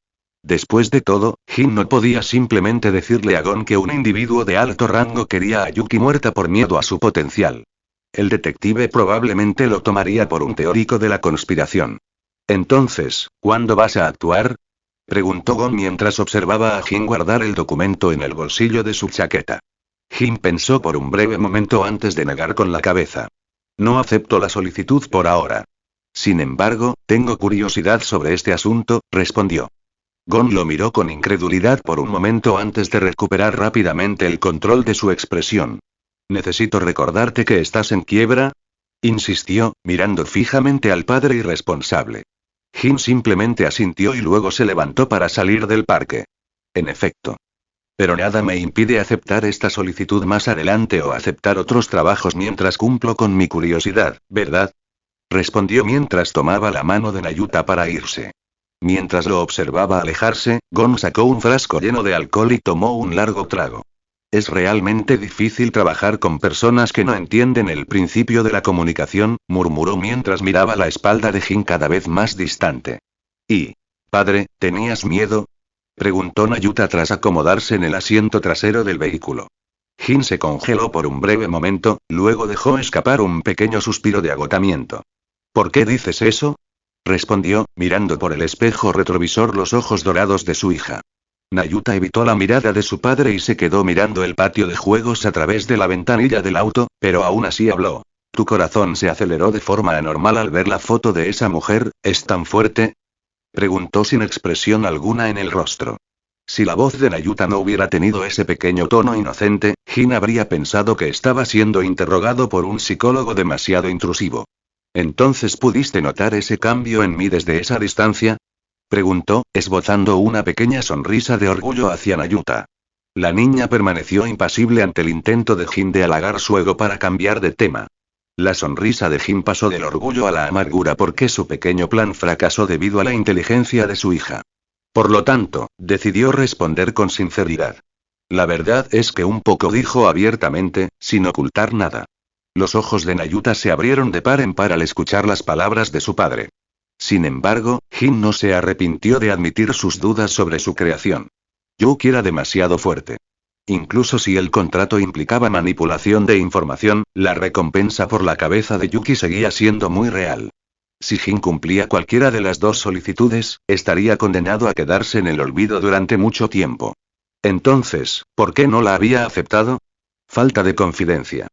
Después de todo, Jin no podía simplemente decirle a Gon que un individuo de alto rango quería a Yuki muerta por miedo a su potencial. El detective probablemente lo tomaría por un teórico de la conspiración. Entonces, ¿cuándo vas a actuar?, preguntó Gon mientras observaba a Jin guardar el documento en el bolsillo de su chaqueta. Jin pensó por un breve momento antes de negar con la cabeza. No acepto la solicitud por ahora. Sin embargo, tengo curiosidad sobre este asunto, respondió. Gon lo miró con incredulidad por un momento antes de recuperar rápidamente el control de su expresión. ¿Necesito recordarte que estás en quiebra?, insistió, mirando fijamente al padre irresponsable. Jin simplemente asintió y luego se levantó para salir del parque. En efecto. Pero nada me impide aceptar esta solicitud más adelante o aceptar otros trabajos mientras cumplo con mi curiosidad, ¿verdad?, respondió mientras tomaba la mano de Nayuta para irse. Mientras lo observaba alejarse, Gon sacó un frasco lleno de alcohol y tomó un largo trago. Es realmente difícil trabajar con personas que no entienden el principio de la comunicación, murmuró mientras miraba la espalda de Jin cada vez más distante. ¿Y, padre, tenías miedo?, preguntó Nayuta tras acomodarse en el asiento trasero del vehículo. Jin se congeló por un breve momento, luego dejó escapar un pequeño suspiro de agotamiento. ¿Por qué dices eso?, respondió, mirando por el espejo retrovisor los ojos dorados de su hija. Nayuta evitó la mirada de su padre y se quedó mirando el patio de juegos a través de la ventanilla del auto, pero aún así habló. ¿Tu corazón se aceleró de forma anormal al ver la foto de esa mujer? ¿Es tan fuerte?, preguntó sin expresión alguna en el rostro. Si la voz de Nayuta no hubiera tenido ese pequeño tono inocente, Jin habría pensado que estaba siendo interrogado por un psicólogo demasiado intrusivo. ¿Entonces pudiste notar ese cambio en mí desde esa distancia?, preguntó, esbozando una pequeña sonrisa de orgullo hacia Nayuta. La niña permaneció impasible ante el intento de Jin de halagar su ego para cambiar de tema. La sonrisa de Jin pasó del orgullo a la amargura porque su pequeño plan fracasó debido a la inteligencia de su hija. Por lo tanto, decidió responder con sinceridad. La verdad es que un poco, dijo abiertamente, sin ocultar nada. Los ojos de Nayuta se abrieron de par en par al escuchar las palabras de su padre. Sin embargo, Jin no se arrepintió de admitir sus dudas sobre su creación. Yuki era demasiado fuerte. Incluso si el contrato implicaba manipulación de información, la recompensa por la cabeza de Yuki seguía siendo muy real. Si Jin cumplía cualquiera de las dos solicitudes, estaría condenado a quedarse en el olvido durante mucho tiempo. Entonces, ¿por qué no la había aceptado? Falta de confidencia.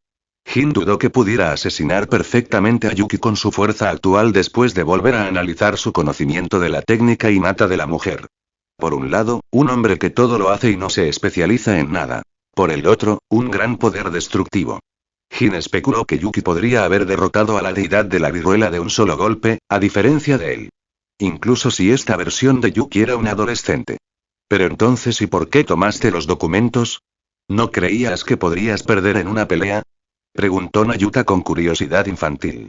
Jin dudó que pudiera asesinar perfectamente a Yuki con su fuerza actual después de volver a analizar su conocimiento de la técnica innata de la mujer. Por un lado, un hombre que todo lo hace y no se especializa en nada. Por el otro, un gran poder destructivo. Jin especuló que Yuki podría haber derrotado a la deidad de la viruela de un solo golpe, a diferencia de él. Incluso si esta versión de Yuki era un adolescente. Pero entonces, ¿y por qué tomaste los documentos? ¿No creías que podrías perder en una pelea?, preguntó Nayuta con curiosidad infantil.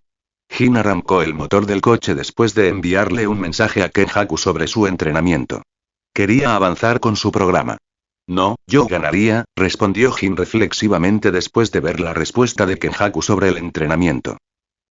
Jin arrancó el motor del coche después de enviarle un mensaje a Kenjaku sobre su entrenamiento. Quería avanzar con su programa. No, yo ganaría, respondió Jin reflexivamente después de ver la respuesta de Kenjaku sobre el entrenamiento.